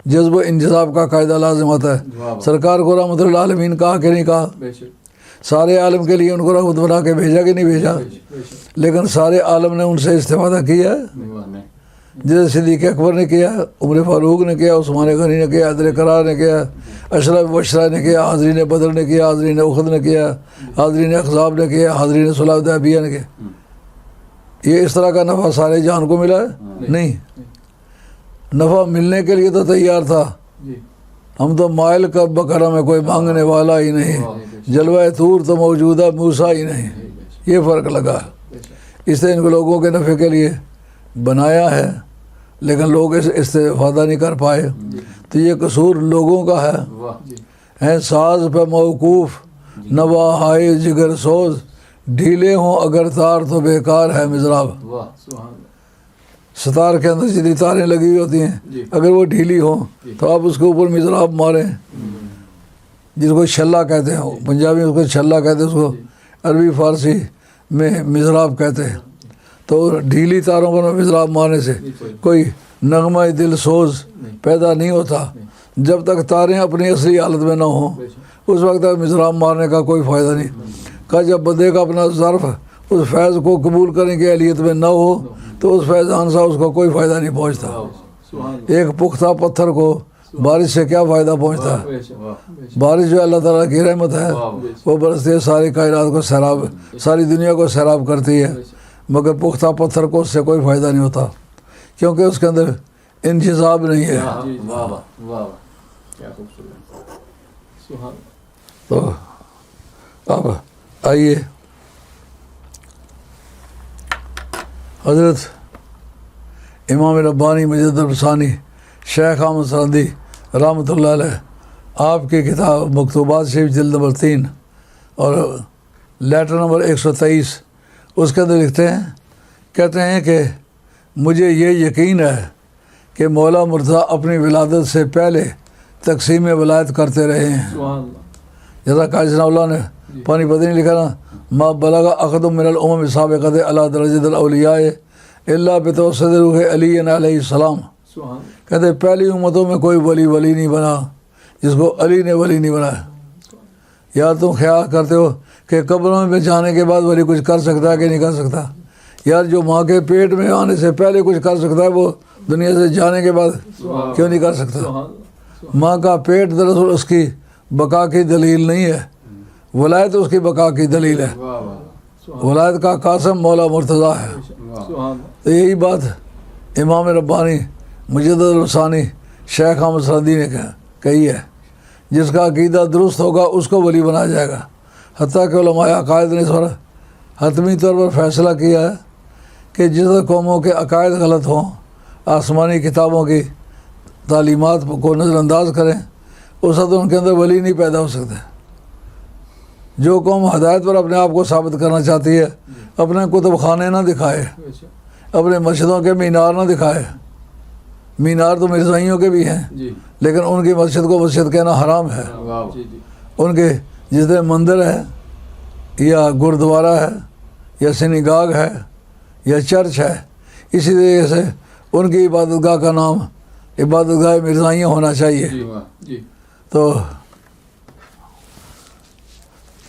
جذب و انجذاب کا قاعدہ لازم ہوتا ہے۔ سرکار کو رحمۃ اللہ عالمین کہا کہ نہیں کہا؟ سارے عالم کے لیے ان کو رحمت بنا کے بھیجا کہ نہیں بھیجا؟ لیکن سارے عالم نے ان سے استفادہ کیا ہے؟ جیسے صدیق اکبر نے کیا، عمر فاروق نے کیا، عثمان غنی نے کیا، حیدر قرار نے کیا، اشرف بشرا نے کیا، حاضرین بدر نے کیا، حاضرین احد نے کیا، حاضرین احزاب نے کیا، حاضرین صلح حدیبیہ نے کیا۔ یہ اس طرح کا نفع سارے جہان کو ملا ہے؟ نہیں، نفع ملنے کے لیے تو تیار تھا، ہم تو مائل کا بکرا میں کوئی مانگنے والا ہی نہیں، جلوہ طور تو موجودہ موسیٰ ہی نہیں، یہ فرق لگا۔ اس نے ان لوگوں کے نفع کے لیے بنایا ہے لیکن لوگ اس استفادہ نہیں کر پائے، تو یہ قصور لوگوں کا ہے۔ ساز پہ موقوف نوا ہائے جگر سوز، ڈھیلے ہوں اگر تار تو بیکار ہے مضراب۔ ستار کے اندر جتنی تاریں لگی ہوئی ہوتی ہیں اگر وہ ڈھیلی ہوں تو آپ اس کے اوپر مضراب ماریں، جس کو چھلا کہتے ہیں، پنجابی میں اس کو چھلا کہتے ہیں، اس کو عربی فارسی میں مضراب کہتے ہیں۔ تو ڈھیلی تاروں پر مضراب مارنے سے کوئی نغمہ دل سوز پیدا نہیں ہوتا۔ جب تک تاریں اپنی اصلی حالت میں نہ ہوں اس وقت تک مضراب مارنے کا کوئی فائدہ نہیں۔ کہ جب بندے کا اپنا ظرف اس فیض کو قبول کرنے کی اہلیت میں نہ ہو تو اس فیضان سے اس کو کوئی فائدہ نہیں پہنچتا۔ ایک پختہ پتھر کو بارش سے کیا فائدہ پہنچتا ہے؟ بارش جو اللہ تعالیٰ کی رحمت ہے وہ برستی ہے، ساری کائنات کو سیراب، ساری دنیا کو سیراب کرتی ہے، مگر پختہ پتھر کو اس سے کوئی فائدہ نہیں ہوتا کیونکہ اس کے اندر انجذاب نہیں ہے۔ تو اب آئیے حضرت امام ربانی مجدد الثانی شیخ احمد سرندی رحمۃ اللہ علیہ، آپ کی کتاب مکتوبات شریف جلد نمبر 3 اور لیٹر نمبر 123 اس کے اندر لکھتے ہیں، کہتے ہیں کہ مجھے یہ یقین ہے کہ مولا مرتضیٰ اپنی ولادت سے پہلے تقسیم ولایت کرتے رہے ہیں۔ جیسا قاضی ثناء اللہ نے پانی پتہ نہیں لکھا نا، ما بلغ احد من الامم سابقۃ علی درجۃ الاولیاء الا بتوسط روح علی علیہ السلام۔ کہتے ہیں پہلی امتوں میں کوئی ولی نہیں بنا جس کو علی نے ولی نہیں بنایا۔ یار تم خیال کرتے ہو کہ قبروں میں جانے کے بعد ولی کچھ کر سکتا ہے کہ نہیں کر سکتا؟ یار جو ماں کے پیٹ میں آنے سے پہلے کچھ کر سکتا ہے وہ دنیا سے جانے کے بعد کیوں نہیں کر سکتا؟ ماں کا پیٹ دراصل اس کی بقا کی دلیل نہیں ہے، ولایت اس کی بقا کی دلیل ہے۔ ولایت کا قاسم مولا مرتضیٰ ہے۔ تو یہی بات امام ربانی مجدد الثانی شیخ احمد سرندی نے کہی ہے، جس کا عقیدہ درست ہوگا اس کو ولی بنایا جائے گا۔ حتیٰ کہ علماء عقائد نے اس پر حتمی طور پر فیصلہ کیا ہے کہ جس قوموں کے عقائد غلط ہوں، آسمانی کتابوں کی تعلیمات کو نظر انداز کریں، اس وقت ان کے اندر ولی نہیں پیدا ہو سکتے۔ جو قوم ہدایت پر اپنے آپ کو ثابت کرنا چاہتی ہے اپنے کتب خانے نہ دکھائے، اپنے مسجدوں کے مینار نہ دکھائے۔ مینار تو مرزائیوں کے بھی ہیں لیکن ان کی مسجد کو مسجد کہنا حرام ہے۔ ان کے جتنے مندر ہے یا گردوارہ ہے یا سنیگاگ ہے یا چرچ ہے، اسی طریقے سے ان کی عبادت گاہ کا نام عبادت گاہ مرزائیاں ہونا چاہیے۔ تو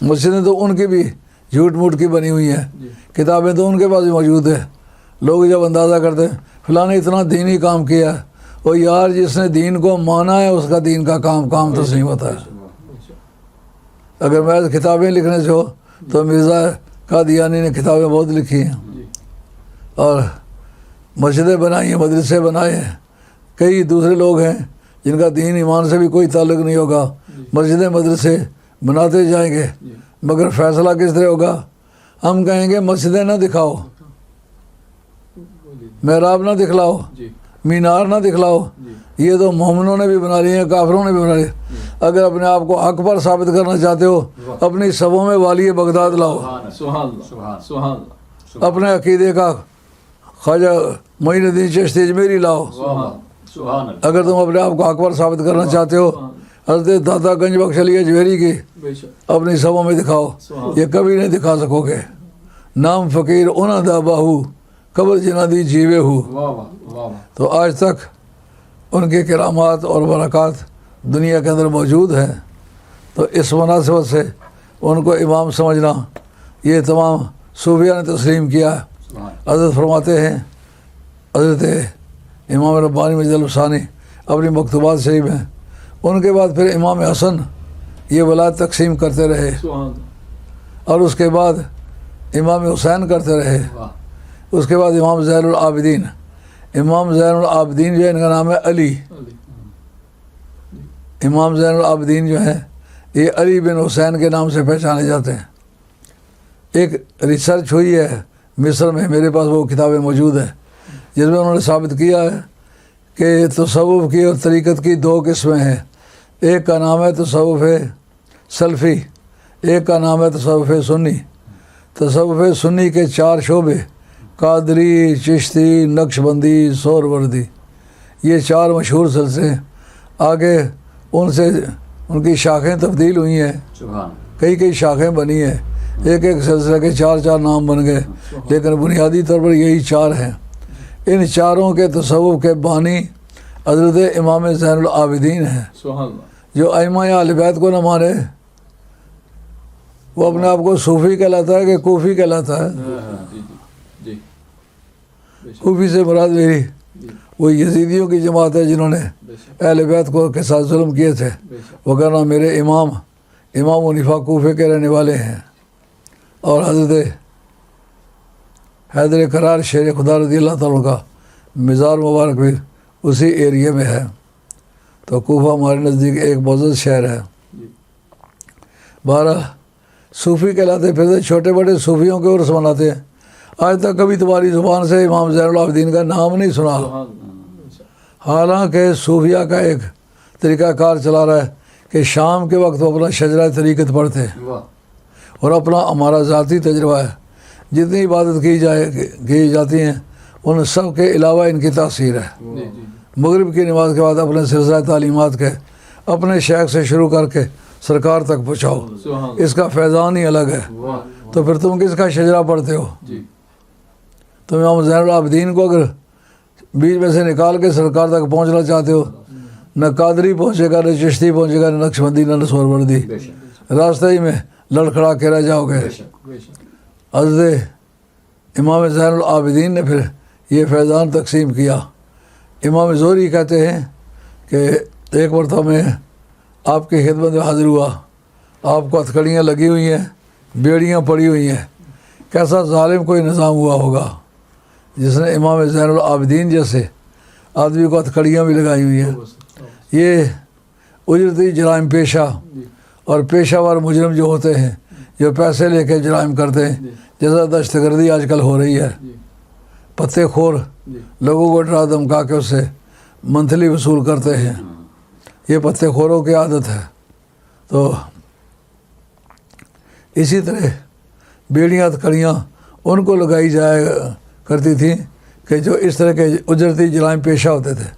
مسجدیں تو ان کی بھی جھوٹ موٹ کی بنی ہوئی ہیں، کتابیں تو ان کے پاس بھی موجود ہیں. لوگ جب اندازہ کرتے ہیں فلاں نے اتنا دینی کام کیا ہے، وہ یار جس نے دین کو مانا ہے اس کا دین کا کام تسلیم ہوتا ہے. اگر میں کتابیں لکھنے سے ہو تو مرزا قادیانی نے کتابیں بہت لکھی ہیں اور مسجدیں بنائی ہیں، مدرسے بنائے ہیں. کئی دوسرے لوگ ہیں جن کا دین ایمان سے بھی کوئی تعلق نہیں ہوگا، مسجدیں مدرسے بناتے جائیں گے، مگر فیصلہ کس طرح ہوگا؟ ہم کہیں گے مسجدیں نہ دکھاؤ، محراب نہ دکھلاؤ، مینار نہ دکھلاؤ، یہ تو مومنوں نے بھی بنا لی ہیں، کافروں نے بھی بنا لی. اگر اپنے آپ کو حق پر ثابت کرنا چاہتے ہو اپنی صفوں میں والی بغداد لاؤ، اپنے عقیدے کا خواجہ معین الدین چشتی اجمیری لاؤ. اگر تم اپنے آپ کو حق پر ثابت کرنا چاہتے ہو حضرت داتا گنج بخش علی اجمیری کی اپنی صفوں میں دکھاؤ، یہ کبھی نہیں دکھا سکو گے. نام فقیر اونا دا باہو قبر جنادی جیوے ہو. تو آج تک ان کے کرامات اور برکات دنیا کے اندر موجود ہیں. تو اس مناسبت سے ان کو امام سمجھنا یہ تمام صوفیہ نے تسلیم کیا. حضرت فرماتے ہیں، حضرت امام ربانی مجد الثانی اپنی مکتوبات شریف میں، ان کے بعد پھر امام حسن یہ ولایت تقسیم کرتے رہے اور اس کے بعد امام حسین کرتے رہے. اس کے بعد امام زین العابدین، امام زین العابدین جو ہے ان کا نام ہے علی. امام زین العابدین جو ہیں یہ علی بن حسین کے نام سے پہچانے جاتے ہیں. ایک ریسرچ ہوئی ہے مصر میں، میرے پاس وہ کتابیں موجود ہیں، جس میں انہوں نے ثابت کیا ہے کہ تصوف کی اور طریقت کی دو قسمیں ہیں. ایک کا نام ہے تصوف سلفی، ایک کا نام ہے تصوف سنی. تصوف سنی کے 4 شعبے، قادری، چشتی، نقش بندی، سور وردی، یہ 4 مشہور سلسلے. آگے ان سے ان کی شاخیں تبدیل ہوئی ہیں، کئی شاخیں بنی ہیں، ایک سلسلے کے 4 نام بن گئے، لیکن بنیادی طور پر یہی 4 ہیں. ان 4 کے تصوف کے بانی حضرت امام زین العابدین ہیں. جو ائمہ اہل بیت کو نہ مانے وہ اپنے آپ کو صوفی کہلاتا ہے کہ کوفی کہلاتا ہے. کوفی سے مراد میری وہ یزیدیوں کی جماعت ہے جنہوں نے اہل بیت کو کے ساتھ ظلم کیے تھے. وہ کہنا میرے امام حنیفہ کوفے کے رہنے والے ہیں، اور حضرت حیدر قرار شیر خدا رضی اللہ تعالیٰ کا مزار مبارک بھی اسی ایریے میں ہے. تو کوفہ ہمارے نزدیک ایک معزز شہر ہے. بہرحال صوفی کہلاتے پھر چھوٹے بڑے صوفیوں کے عرس مناتے ہیں. آج تک کبھی تمہاری زبان سے امام زین العابدین کا نام نہیں سنا، حالانکہ صوفیہ کا ایک طریقہ کار چلا رہا ہے کہ شام کے وقت وہ اپنا شجرہ طریقت پڑھتے ہیں اور اپنا ہمارا ذاتی تجربہ ہے. جتنی عبادت کی جاتی ہیں ان سب کے علاوہ ان کی تاثیر ہے. مغرب کی نماز کے بعد اپنے سلسلہ تعلیمات کے اپنے شیخ سے شروع کر کے سرکار تک پہنچاؤ، اس کا فیضان ہی الگ ہے. تو پھر تم کس کا شجرہ پڑھتے ہو؟ تم امام زین العابدین کو اگر بیچ میں سے نکال کے سرکار تک پہنچنا چاہتے ہو، نہ قادری پہنچے گا، نہ چشتی پہنچے گا، نہ نقش بندی، نہ سور وردی، راستے ہی میں لڑکھڑا کے رہ جاؤ گے. حضرت امام زین العابدین نے پھر یہ فیضان تقسیم کیا. امام زہری کہتے ہیں کہ ایک مرتبہ میں آپ کی خدمت میں حاضر ہوا، آپ کو ہتھکڑیاں لگی ہوئی ہیں، بیڑیاں پڑی ہوئی ہیں. کیسا ظالم کوئی نظام ہوا ہوگا جس نے امام زین العابدین جیسے آدمی کو ہتھکڑیاں بھی لگائی ہوئی ہیں. یہ اجرتی جرائم پیشہ اور پیشہ ور مجرم جو ہوتے ہیں، جو پیسے لے کے جرائم کرتے ہیں، جیسا دہشت گردی آج کل ہو رہی ہے، پتے خور لوگوں کو ڈرا دھمکا کے اس سے منتھلی وصول کرتے ہیں. یہ پتے خوروں کی عادت ہے. تو اسی طرح بیڑیاں ہتھکڑیاں ان کو لگائی جایا کرتی تھیں کہ جو اس طرح کے اجرتی جرائم پیشہ ہوتے تھے.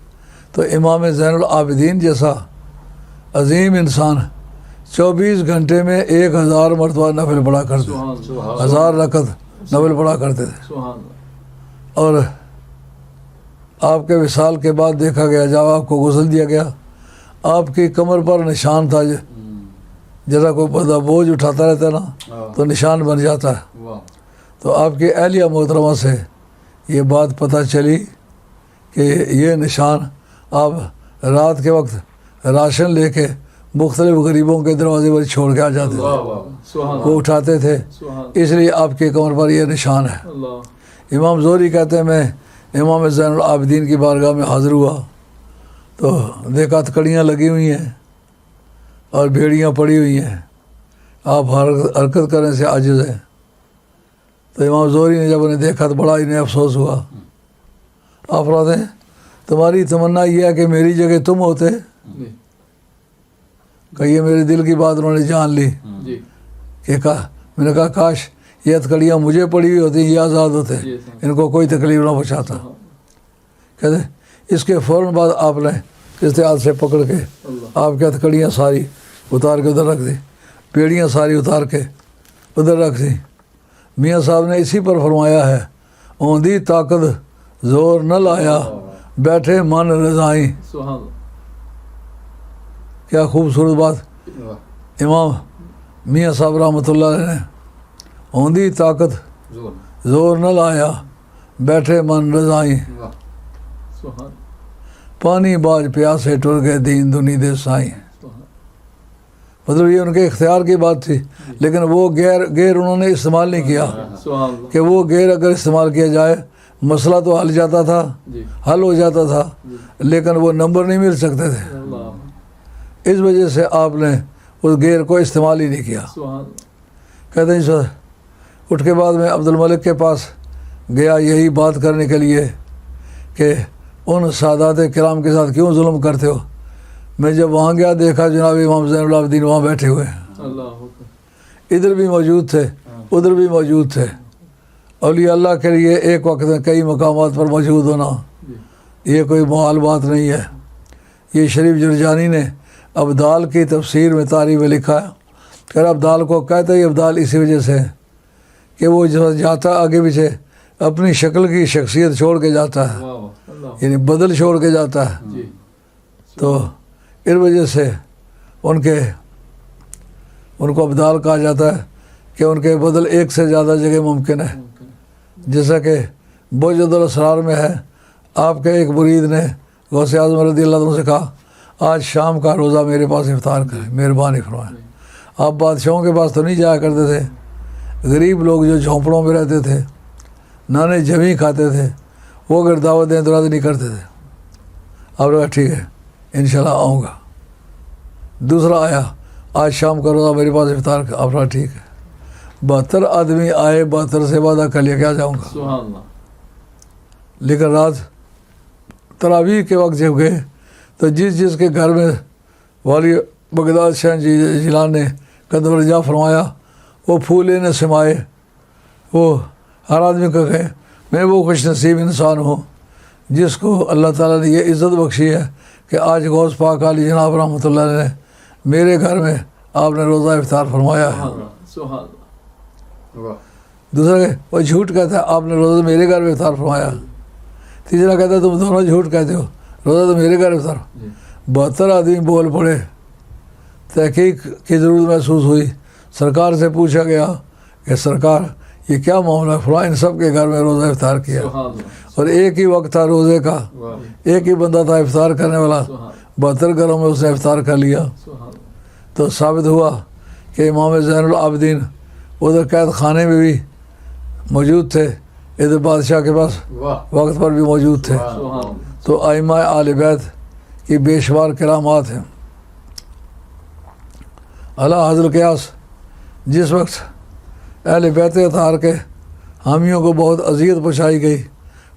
تو امام زین العابدین جیسا عظیم انسان 24 گھنٹے میں 1000 مرتبہ نفل پڑھا کرتے تھے، 1000 رکعت نفل پڑھا کرتے تھے. اور آپ کے وصال کے بعد دیکھا گیا، جب آپ کو غسل دیا گیا، آپ کی کمر پر نشان تھا، جیسا کوئی بندہ بوجھ اٹھاتا رہتا ہے نا تو نشان بن جاتا ہے۔ تو آپ کی اہلیہ محترمہ سے یہ بات پتہ چلی کہ یہ نشان آپ رات کے وقت راشن لے کے مختلف غریبوں کے دروازے پر چھوڑ کے آ جاتے تھے، وہ اٹھاتے تھے، اس لیے آپ کے کمر پر یہ نشان ہے۔ امام زہری کہتے ہیں میں امام زین العابدین کی بارگاہ میں حاضر ہوا تو دیکھا ہتھکڑیاں لگی ہوئی ہیں اور بھیڑیاں پڑی ہوئی ہیں، آپ حرکت کرنے سے عاجز ہیں۔ تو امام زہری نے جب انہیں دیکھا تو بڑا انہیں افسوس ہوا۔ آپ فرماتے ہیں تمہاری تمنا یہ ہے کہ میری جگہ تم ہوتے، کہ یہ میرے دل کی بات انہوں نے جان لی کہ میں نے کہا کاش یہ ہتھکڑیاں مجھے پڑی ہوئی ہوتی، یہ آزاد ہوتے، ان کو کوئی تکلیف نہ پہنچاتا۔ کہتے اس کے فوراً بعد آپ نے کس ہاتھ سے پکڑ کے آپ کی ہتھکڑیاں ساری اتار کے ادھر رکھ دی، پیڑیاں ساری اتار کے ادھر رکھ دی۔ میاں صاحب نے اسی پر فرمایا ہے اوندی طاقت زور نہ لایا بیٹھے من رضائیں۔ کیا خوبصورت بات امام میاں صاحب رحمۃ اللہ علیہ نے، اوندی طاقت زور نہ لایا بیٹھے من رضائیں، پانی باج پیاسے ٹر گئے دین دنی دے سائیں۔ مطلب یہ ان کے اختیار کی بات تھی، لیکن وہ غیر انہوں نے استعمال نہیں کیا کہ وہ غیر اگر استعمال کیا جائے مسئلہ تو حل ہو جاتا تھا، لیکن وہ نمبر نہیں مل سکتے تھے، اس وجہ سے آپ نے اس غیر کو استعمال ہی نہیں کیا۔ کہتے ہیں اٹھ کے بعد میں عبد الملک کے پاس گیا یہی بات کرنے کے لیے کہ ان سادات کرام کے ساتھ کیوں ظلم کرتے ہو۔ میں جب وہاں گیا دیکھا جناب امام زین العابدین وہاں بیٹھے ہوئے ہیں، ادھر بھی موجود تھے ادھر بھی موجود تھے۔ اولیاء اللہ کے لیے ایک وقت میں کئی مقامات پر موجود ہونا یہ کوئی محال بات نہیں ہے۔ یہ شریف جرجانی نے ابدال کی تفسیر میں تعریف میں لکھا ہے کہ ابدال کو کہتے ہی ابدال اسی وجہ سے کہ وہ جاتا آگے پیچھے اپنی شکل کی شخصیت چھوڑ کے جاتا ہے، یعنی بدل چھوڑ کے جاتا ہے، تو اس وجہ سے ان کو ابدال کہا جاتا ہے کہ ان کے بدل ایک سے زیادہ جگہ ممکن ہے۔ جیسا کہ بوجد الاسرار میں ہے، آپ کے ایک مرید نے غوث اعظم رضی اللہ عنہ سے کہا آج شام کا روزہ میرے پاس افطار کریں، مہربانی فرمائیں۔ آپ بادشاہوں کے پاس تو نہیں جایا کرتے تھے، غریب لوگ جو جھونپڑوں میں رہتے تھے نانے جمی کھاتے تھے وہ اگر دعوت دیں تو رد نہیں کرتے تھے۔ آپ نے کہا ٹھیک ہے انشاءاللہ آؤں گا۔ دوسرا آیا آج شام کا روزہ میرے پاس افطار کا، آپ نے ٹھیک ہے۔ 72 آدمی آئے، 72 سے وعدہ کر لیا کہ آ جاؤں گا، لیکن رات تراویح کے وقت جب گئے تو جس کے گھر میں والی بغداد شاہ جیلان نے قدم رجا فرمایا وہ پھول لینے سمائے، وہ ہر آدمی کو کہے میں وہ خوش نصیب انسان ہوں جس کو اللہ تعالیٰ نے یہ عزت بخشی ہے کہ آج غوث پاک علی جناب رحمۃ اللہ علیہ نے میرے گھر میں آپ نے روزہ افطار فرمایا ہے۔ دوسرا کہ وہ جھوٹ کہتا ہے آپ نے روزہ میرے گھر میں افطار فرمایا۔ تیسرا کہتا ہے تم دونوں جھوٹ کہتے ہو، روزہ تو میرے گھر افطار۔ 72 آدمی بول پڑے، تحقیق کی ضرورت محسوس ہوئی، سرکار سے پوچھا گیا کہ سرکار یہ کیا معاملہ ہے؟ فرمایا ان سب کے گھر میں روزہ افطار کیا اور ایک ہی وقت تھا روزے کا، ایک ہی بندہ تھا افطار کرنے والا، 72 گھروں میں اس نے افطار کر لیا۔ تو ثابت ہوا کہ امام زین العابدین ادھر قید خانے میں بھی موجود تھے، ادھر بادشاہ کے پاس وقت پر بھی موجود تھے۔ تو ائمہ اہل بیت کی بے شمار کرامات ہیں۔ اعلیٰ حضرت قیاس جس وقت اہل بیت اطہار کے حامیوں کو بہت اذیت پہنچائی گئی،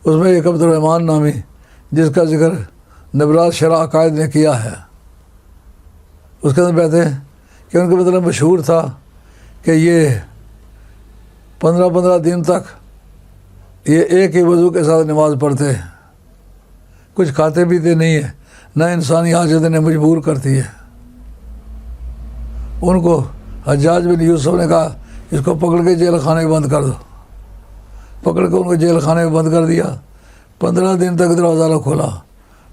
اس میں ایک عبد الرحمن نامی جس کا ذکر نبرات شرح عقائد نے کیا ہے، اس کے اندر کہتے ہیں کہ ان کا مطلب مشہور تھا کہ یہ 15 دن تک یہ ایک ہی وضو کے ساتھ نماز پڑھتے ہیں، کچھ کھاتے پیتے نہیں ہیں، نہ انسانی حاجت انہیں مجبور کرتی ہے۔ ان کو حجاج بن یوسف نے کہا اس کو پکڑ کے جیل خانے میں بند کر دو، پکڑ کے ان کو جیل خانے میں بند کر دیا۔ 15 دن تک دروازہ نہ کھولا،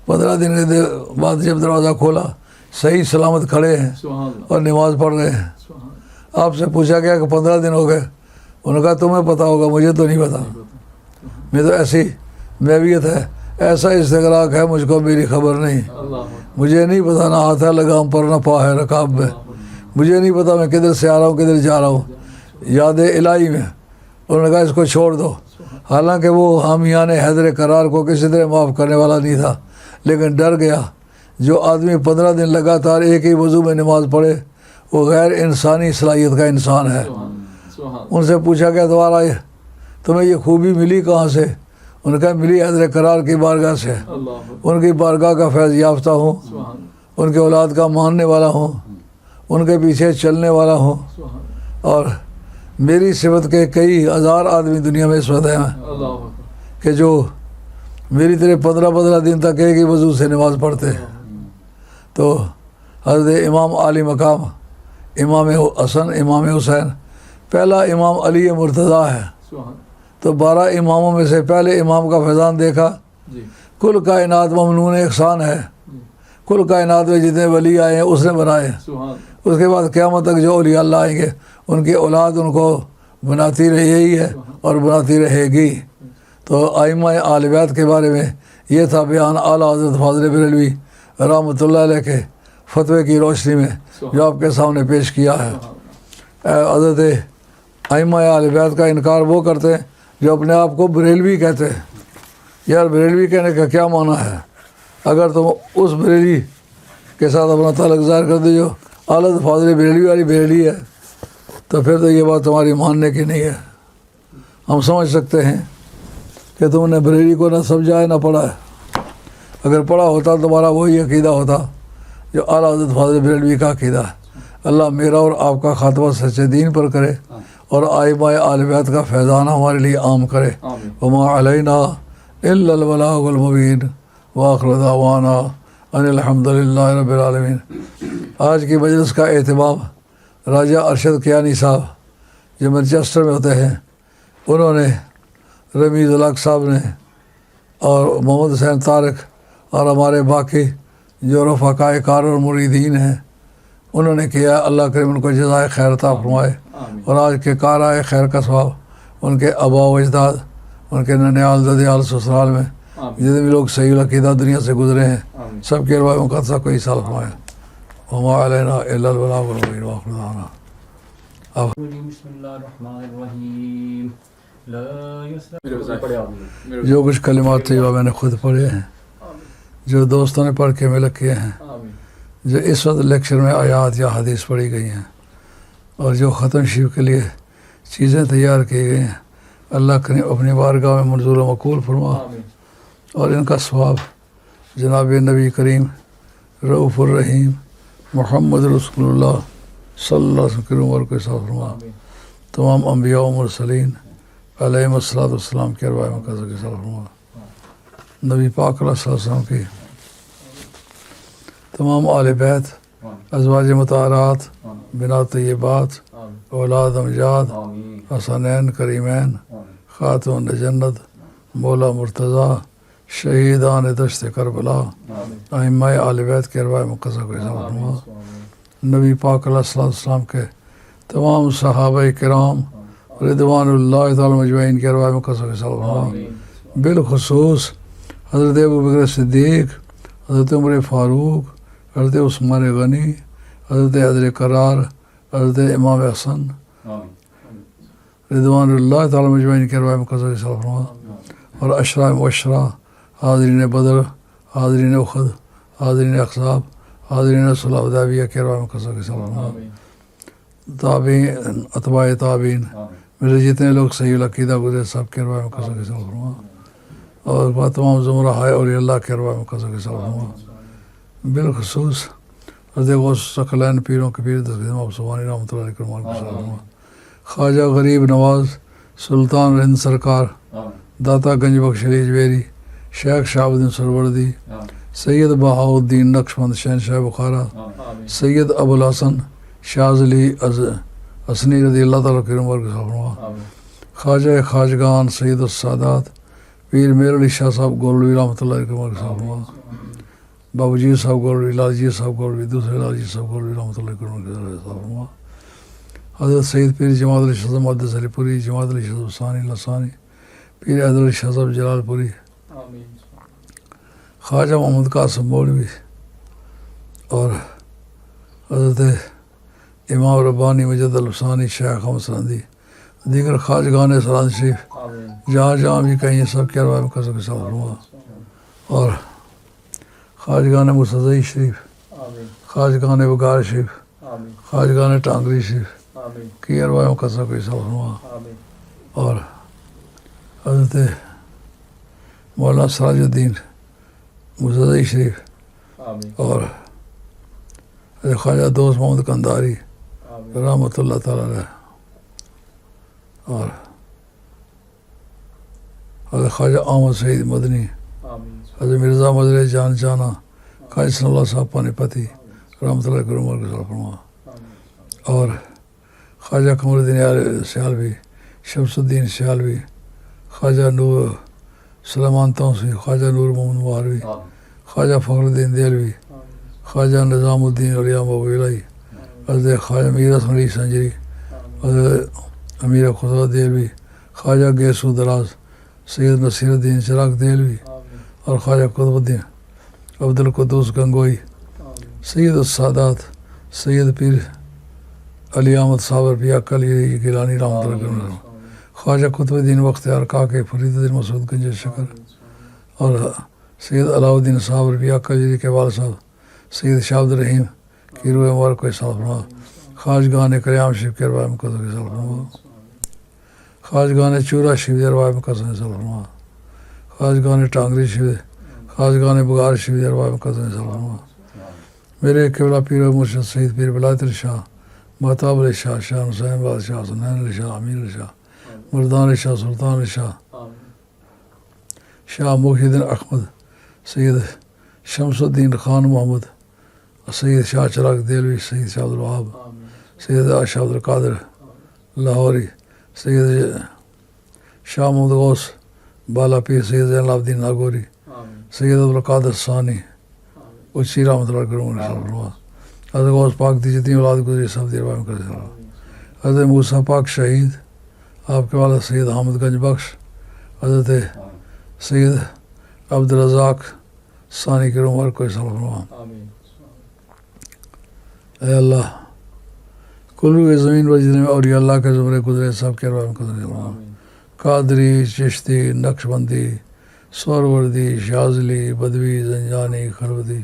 15 دن کے بعد جب دروازہ کھولا صحیح سلامت کھڑے ہیں اور نماز پڑھ رہے ہیں. آپ سے پوچھا گیا کہ 15 دن ہو گئے. انہوں نے کہا تمہیں پتہ ہوگا, مجھے تو نہیں پتا. میں تو ایسی میویت ہے, ایسا استغراق ہے مجھ کو, میری خبر نہیں. مجھے نہیں پتا نہ ہاتھ ہے لگام پر نہ پا ہے رکاب میں. مجھے نہیں پتا میں کدھر سے آ رہا ہوں کدھر جا رہا ہوں. یاد الہی میں. انہوں نے کہا اس کو چھوڑ دو. حالانکہ وہ حامیان حیدر قرار کو کسی طرح معاف کرنے والا نہیں تھا, لیکن ڈر گیا. جو آدمی 15 دن لگاتار ایک ہی وضو میں نماز پڑھے وہ غیر انسانی صلاحیت کا انسان ہے. ان سے پوچھا گیا دوبارہ تمہیں یہ خوبی ملی کہاں سے؟ ان کا ملی حیدر قرار کی بارگاہ سے. ان کی بارگاہ کا فیض یافتہ ہوں, ان کے اولاد کا ماننے والا ہوں, ان کے پیچھے چلنے والا ہوں. اور میری صفت کے کئی ہزار آدمی دنیا میں اس وقت ہیں کہ جو میری طرح 15 دن تک ایک ہی وضو سے نماز پڑھتے ہیں. تو حضرت امام عالی مقام امام حسن امام حسین پہلا امام علی مرتضیٰ ہے. تو 12 اماموں میں سے پہلے امام کا فیضان دیکھا. کل کائنات ممنون احسان ہے. کل کائنات میں جتنے ولی آئے ہیں اس نے بنائے. اس کے بعد قیامت تک جو اولیاء اللہ آئیں گے ان کی اولاد ان کو بناتی رہی ہے اور بناتی رہے گی. تو ائمہ اہل بیت کے بارے میں یہ تھا بیان اعلیٰ حضرت فاضل بریلوی رحمۃ اللہ علیہ کے فتوے کی روشنی میں جو آپ کے سامنے پیش کیا ہے. حضرت ائمہ اہل بیت کا انکار وہ کرتے ہیں جو اپنے آپ کو بریلوی کہتے ہیں. یار بریلوی کہنے کا کیا معنی ہے؟ اگر تم اس بریلی کے ساتھ اپنا تعلق ظاہر کر دے جو اعلیٰ فاضل بریلوی والی بریلی ہے تو پھر تو یہ بات تمہاری ماننے کی نہیں ہے. ہم سمجھ سکتے ہیں کہ تم نے بریلی کو نہ سمجھا ہے نہ پڑھا ہے. اگر پڑھا ہوتا تمہارا وہی عقیدہ ہوتا جو اعلیٰ حضرت فاضل بریلوی کا عقیدہ ہے. اللہ میرا اور آپ کا خاتمہ سچے دین پر کرے اور ائمہ اہل بیت کا فیضان ہمارے لیے عام کرے. وما علینا الا البلاغ المبین وآخر دعوانا ان الحمد للہ رب العالمین. آج کی مجلس کا اہتمام راجہ ارشد کیانی صاحب جو مانچسٹر میں ہوتے ہیں انہوں نے, رمیز الحق صاحب نے اور محمد حسین طارق اور ہمارے باقی جو رفقائے کار اور مریدین ہیں انہوں نے کیا. اللہ کریم ان کو جزائے خیر عطا فرمائے اور آج کے کارائے خیر کا ثواب ان کے آبا و اجداد, ان کے ننیال ددیال سسرال میں جتنے بھی لوگ صحیح العقیدہ دنیا سے گزرے ہیں سب کے ارواح مقدسہ کو ایصال فرمائے. وما علینا الا البلاغ المبین وآخر دعوانا. بسم اللہ الرحمن الرحیم. جو کچھ کلمات طیبہ میں نے خود پڑھے ہیں, جو دوستوں نے پڑھ کے ملک کیے ہیں, جو اس وقت لیکچر میں آیات یا حدیث پڑھی گئی ہیں اور جو ختم شریف کے لیے چیزیں تیار کی گئی ہیں, اللہ کریم اپنی بارگاہ میں منظور و مقبول فرما اور ان کا ثواب جناب نبی کریم رؤوف الرحیم محمد رسول اللہ صلی اللہ علیہ وسلم کی عمر کو حساب فرما. تمام انبیاء و مرسلین علیہم الصلوۃ والسلام کے ارواح مقدسہ کے حساب فرما. نبی پاک علیہ السلام کی تمام آل بیت, ازواج مطہرات, بنات طیبات, اولاد امجاد, حسنین کریمین, خاتون جنت, مولا مرتضیٰ, شہیدان دشت کربلا, ائمہ آل بیت کے ارواح مقدسہ کو حساب فرما. نبی پاک علیہ السلام کے تمام صحابہ کرام رضوان اللہ تعالی مجمعین کے ارواح مقدسہ کو حساب فرما. بالخصوص حضرت ابوبکر صدیق, حضرت عمر فاروق, حضرت عثمان غنی, حضرت حیدر قرار, حضرت امام حسن رضوان اللہ تعالی مجمعین کے ارواح مقدسہ کو حساب فرما. اور اشرا مبشرہ, حاضرین بدر, حاضرین احد, حاضرین احزاب, حاضرین صلح حدیبیہ کے ارواح مقدسہ کو حساب فرما. تابعین, اتباع تابعین, میرے جتنے لوگ صحیح العقیدہ گزرے سب کے ارواح مقدسہ کو حساب فرما. اور تمام زمرہ اولیاء اللہ کے ارواح مقدسہ کے حساب فرما. بالخصوص حضرت غوث ثقلین پیروں کے پیر دستگیر سبحانی رحمۃ اللہ علیہ کو حساب فرما. خواجہ غریب نواز سلطان ہند سرکار, داتا گنج بخش علی جویری, شیخ شہاب الدین سروردی, سید بہاؤالدین نقشبند شہنشاہ بخارا, سید ابوالحسن شاذ علی حسنی رضی اللہ تعالیٰ کی عمر کے حساب فرما. خواجہ خواجگان سید السادات پیر میر علی شاہ صاحب گولوی رحمۃ اللہ علیہ کی عمر کے حساب فرما. بابو جی صاحب گولوی، لال جی صاحب گولوی، دوسرے لال جی صاحب گولوی رحمۃ اللہ علیہ، حضرت سید پیر جماعت علی شاہ محدث علی پوری، جماعت علی شاہ ثانی لسانی، پیر حیدر علی شاہ صاحب جلال پوری، آمین خواجہ محمد قاسم مولوی، اور حضرت امام ربانی مجد الفسانی شیخ احمد سرندی، دیگر خواجگان سرند شریف آمین جہاں جہاں بھی کہیں سب کے ارواح میں قصد کے ساتھ فرما، اور خواجگان مستدعی شریف، آمین خواجگان بگار شریف، آمین خواجگان ٹانگری شریف آمین کی ارواح میں قصد کے ساتھ فرما، آمین اور حضرت مولانا سراج الدین مستدعی شریف، آمین اور حضرت خواجہ دوست محمد قنداری آمین رحمۃ اللہ تعالیٰ علیہ، اور حضرت خواجہ احمد سعید مدنی، آمین حضرت مرزا مدر جان جانا، خواجہ صلی اللہ صاحب پانی پتی رحمۃ اللہ کرم کے ساتھ فرما، اور خواجہ قمر الدین سیالوی، شمس الدین سیالوی، خواجہ نور سلیمان توسی، خواجہ نور محمد مہاروی، خواجہ فخر الدین دہلوی، خواجہ نظام الدین علیہ مبولائی، حضرت خواجہ میر حسن علی سنجری، حضرت امیر خدا دہلوی، خواجہ گیسو دراز، سید نصیر الدین چراغ دہلوی، اور خواجہ قطب الدین عبد القدوس گنگوئی، سید السادات سید پیر علی احمد صابر پیا کلی گیلانی رحمۃ اللہ علیہ، خواجہ قطب الدین بختیار کاکے، فرید الدین مسعود گنج شکر، اور سید علاؤدین صابر پیا کلی کے والد صاحب سید شاہ عبد الرحیم کی روح مبارک کو حساب فرما، خواجگان کلیام شریف کے ارواح میں قصد کے حساب فرما، خواجگان چورا شریف کے ارواح میں قصد کے حساب فرما، خواجگان ٹانگری شریف، خواجگان بگار شریف کے ارواح میں قصد کے حساب فرما، میرے قبلہ پیر و مرشد سید پیر ولایت علی شاہ، مہتاب علی شاہ، شاہ حسین بادشاہ، حسنین علی شاہ، امیر علی شاہ، مردان علی شاہ، سلطان علی شاہ، شاہ محی الدین احمد، سید شمس الدین خان محمد، سید شاہ چراغ دہلوی، سید شاہ عبدالوہاب، سید شاہ عبد القادر لاہوری، سید شاہ محمد غوث بالا پیر، سید زین العابدین ناگوری، سید عبدالقادر ثانی اچھی رحمۃ اللہ کرم، حضرت غوث پاک دی جتنی اولاد گزری سب دی ارواح میں قصد کے ساتھ، حضرت موسیٰ پاک شہید، آپ کے والد سید حامد گنج بخش، حضرت سید عبدالرزاق ثانی کی عمر کو حساب فرما، اے اللہ کلو زمین و جتنے میں اولیاء اللہ کے زمرے گزرے سب کے ارواح میں قصد کے فرما، قادری، چشتی، نقشبندی، سوروردی، شاذلی، بدوی، زنجانی، خلوتی،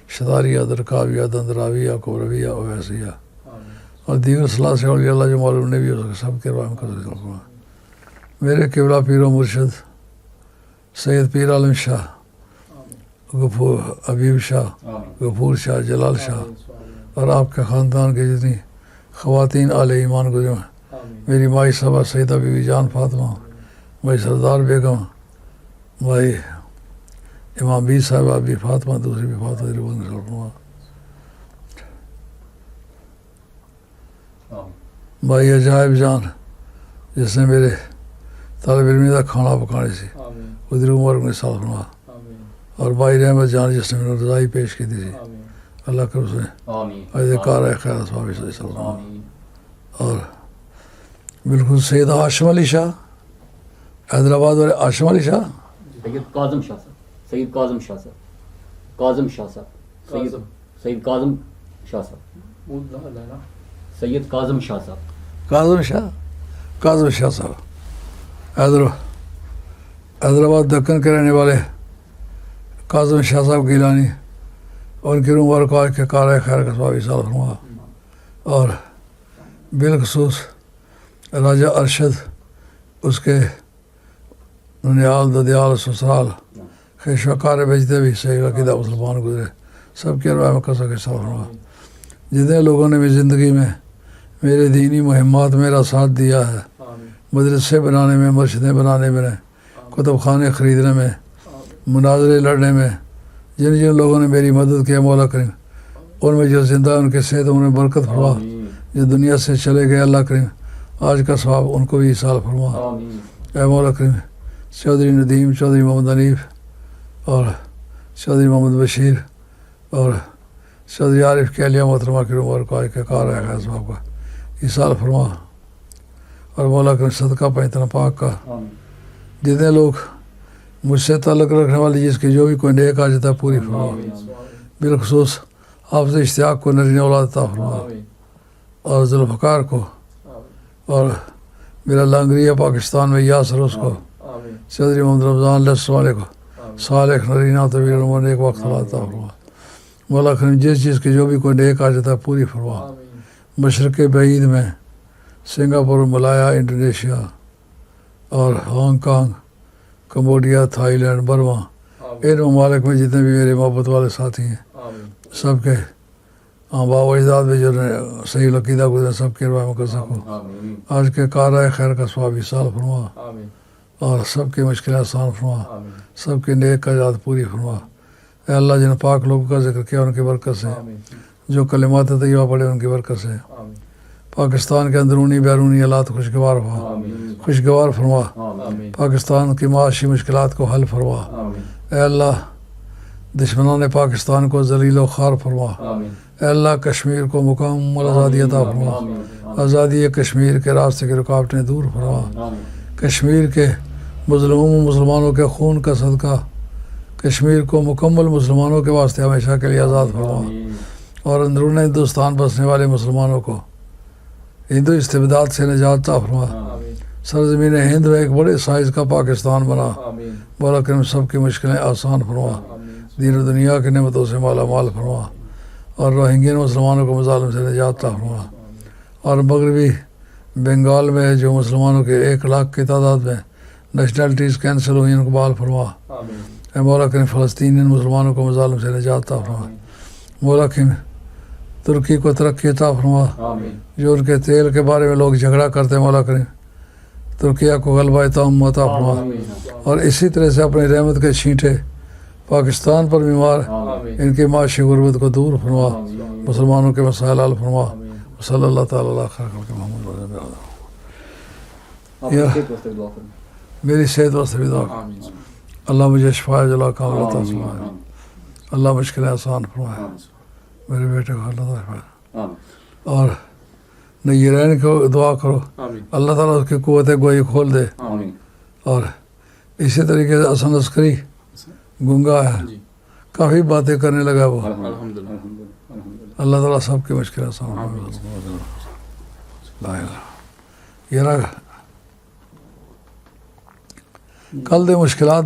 شداریہ، درکاویہ، دندراویہ، کورویہ، اویسیہ، اور دیگر صلاح سے اولیاء اللہ جو معلوم نہیں بھی ہو سکے سب کے ارواح میں قصد کے فرما، میرے قبلہ پیر و مرشد سید پیر عالم شاہ، غفور حبیب شاہ، غفور شاہ، جلال شاہ، اور آپ کے خاندان کے جتنی خواتین اہل ایمان گزرے ہیں، میری مائی صاحبہ سیدہ بی بی جان فاطمہ، مائی سردار بیگم، مائی امام بی صاحبہ بی فاطمہ، دوسری بی فاطمہ ربان کے ساتھ فرما، مائی عجائب جان جس نے میرے طالب علمی کا کھانا پکانے سے ادھر عمر میں ساتھ فرما، اور بھائی رحمت جان جس نے میرے رضائی پیش کی تھی، اللہ کر اس میں کار خیر اسباب صلی اللہ علیہ وسلم، اور بالکل سید ہاشم علی شاہ، حیدرآباد والے ہاشم علی شاہ، سید کاظم شاہ صاحب، سید کاظم شاہ صاحب، کاظم شاہ صاحب، سید کاظم شاہ صاحب، سید کاظم شاہ صاحب، کاظم شاہ صاحب حیدرآباد دکن کے رہنے والے کاظم شاہ صاحب گیلانی، اور ان کی روح مبارک آج کے کار خیر کا ثواب ایصال فرما، اور بالخصوص راجہ ارشد، اس کے ننیال ددیال سسرال خیشوکار بھیجتے بھی صحیح عقیدہ مسلمان گزرے سب کے ارواح میں قصد کے ساتھ فرما، جتنے لوگوں نے میری زندگی میں میرے دینی مہمات میرا ساتھ دیا ہے، مدرسے بنانے میں، مسجدیں بنانے میں، کتب خانے خریدنے میں، مناظرے لڑنے میں، جن لوگوں نے میری مدد کی مولا کریم، ان میں جو زندہ ان کے صحت ان میں برکت فرما، جو دنیا سے چلے گئے اللہ کریم آج کا ثواب ان کو بھی ایصال فرما، اے مولا کریم چودھری ندیم، چودھری محمد حنیف، اور چودھری محمد بشیر، اور صدر عارف کے علیہ محترمہ کی عمر کو آئے کہ کار ہے خیز صاحب کا ایصال فرما، اور مولا کریم صدقہ پینتنا پاک کا آمین جتنے لوگ مجھ سے تعلق رکھنے والی جس کی جو بھی کوئی نیک حاجت ہے پوری فرما، بالخصوص آپ سے اشتیاق کو نرین اولاد عطا فرما، اور ذوالفقار کو، اور میرا لانگریہ پاکستان میں یاسر اس کو، چودھری محمد رمضان علیہ السلام کو صالح نرینہ طویل عمر ایک وقت عطا فرما، مولا کریم جس چیز کی جو بھی کوئی نیک حاجت ہے پوری فرما، مشرق بعید میں سنگاپور، ملایا، انڈونیشیا اور Hong Kong, Cambodia, Thailand, Burma, ان ممالک میں جتنے بھی میرے محبت والے ساتھی ہیں سب کے آبا و اجداد میں جو صحیح عقیدہ گزرے سب کے روا میں کر سکو، آج کے کارۂ خیر کا ثواب ایصال فرما، اور سب کی مشکلیں آسان فرما، سب کی نیک حاجات پوری فرما، اے اللہ جن پاک لوگوں کا ذکر کیا ان کی برکت سے، جو کلمات طیبہ پڑھے ان کی برکت سے، پاکستان کے اندرونی بیرونی حالات خوشگوار فرما، پاکستان کی معاشی مشکلات کو حل فرما، اے اللہ دشمنان پاکستان کو ذلیل و خوار فرما، اے اللہ کشمیر کو مکمل آزادی عطا فرما، آزادی کشمیر کے راستے کی رکاوٹیں دور فرما، کشمیر کے مسلمانوں کے خون کا صدقہ کشمیر کو مکمل مسلمانوں کے واسطے ہمیشہ کے لیے آزاد فرما، اور اندرون ہندوستان بسنے والے مسلمانوں کو ہندو استبداد سے نجات عطا فرما، سرزمین ہند میں ایک بڑے سائز کا پاکستان بنا، مولا کریم سب کی مشکلیں آسان فرما، دین و دنیا کی نعمتوں سے مالا مال فرما، اور روہنگین مسلمانوں کو مظالم سے نجات عطا فرما، اور مغربی بنگال میں جو مسلمانوں کے 1 لاکھ کی تعداد میں نیشنلٹیز کینسل ہوئی ان کو بحال فرما، اے مولا کریم فلسطینی مسلمانوں کو مظالم سے نجات عطا فرما، مولا کریم ترکی کو ترقی عطا فرما، جو ان کے تیل کے بارے میں لوگ جھگڑا کرتے ہیں مولا کریم ترکیہ کو غلبہ تام عطا فرما، اور اسی طرح سے اپنی رحمت کے چھینٹے پاکستان پر بیمار ان کی معاشی غربت کو دور فرما، مسلمانوں کے مسائل حل فرما، صلی اللہ تعالیٰ علیہ خلق محمد۔ میری صحت واسطے بھی دعا اللہ مجھے شفا جلا کامل عطا فرمائے، اللہ مشکلیں آسان فرمائے، میرے بیٹے کو اللہ تعالیٰ، اور نیرین کو دعا کرو اللہ تعالیٰ اس کی قوت گوئی کھول دے، اور اسی طریقے سے حسن عسکری گنگا ہے کافی باتیں کرنے لگا وہ، اللہ تعالیٰ سب کی مشکلیں آسان فرمائے۔ یہ کل دے مشکلات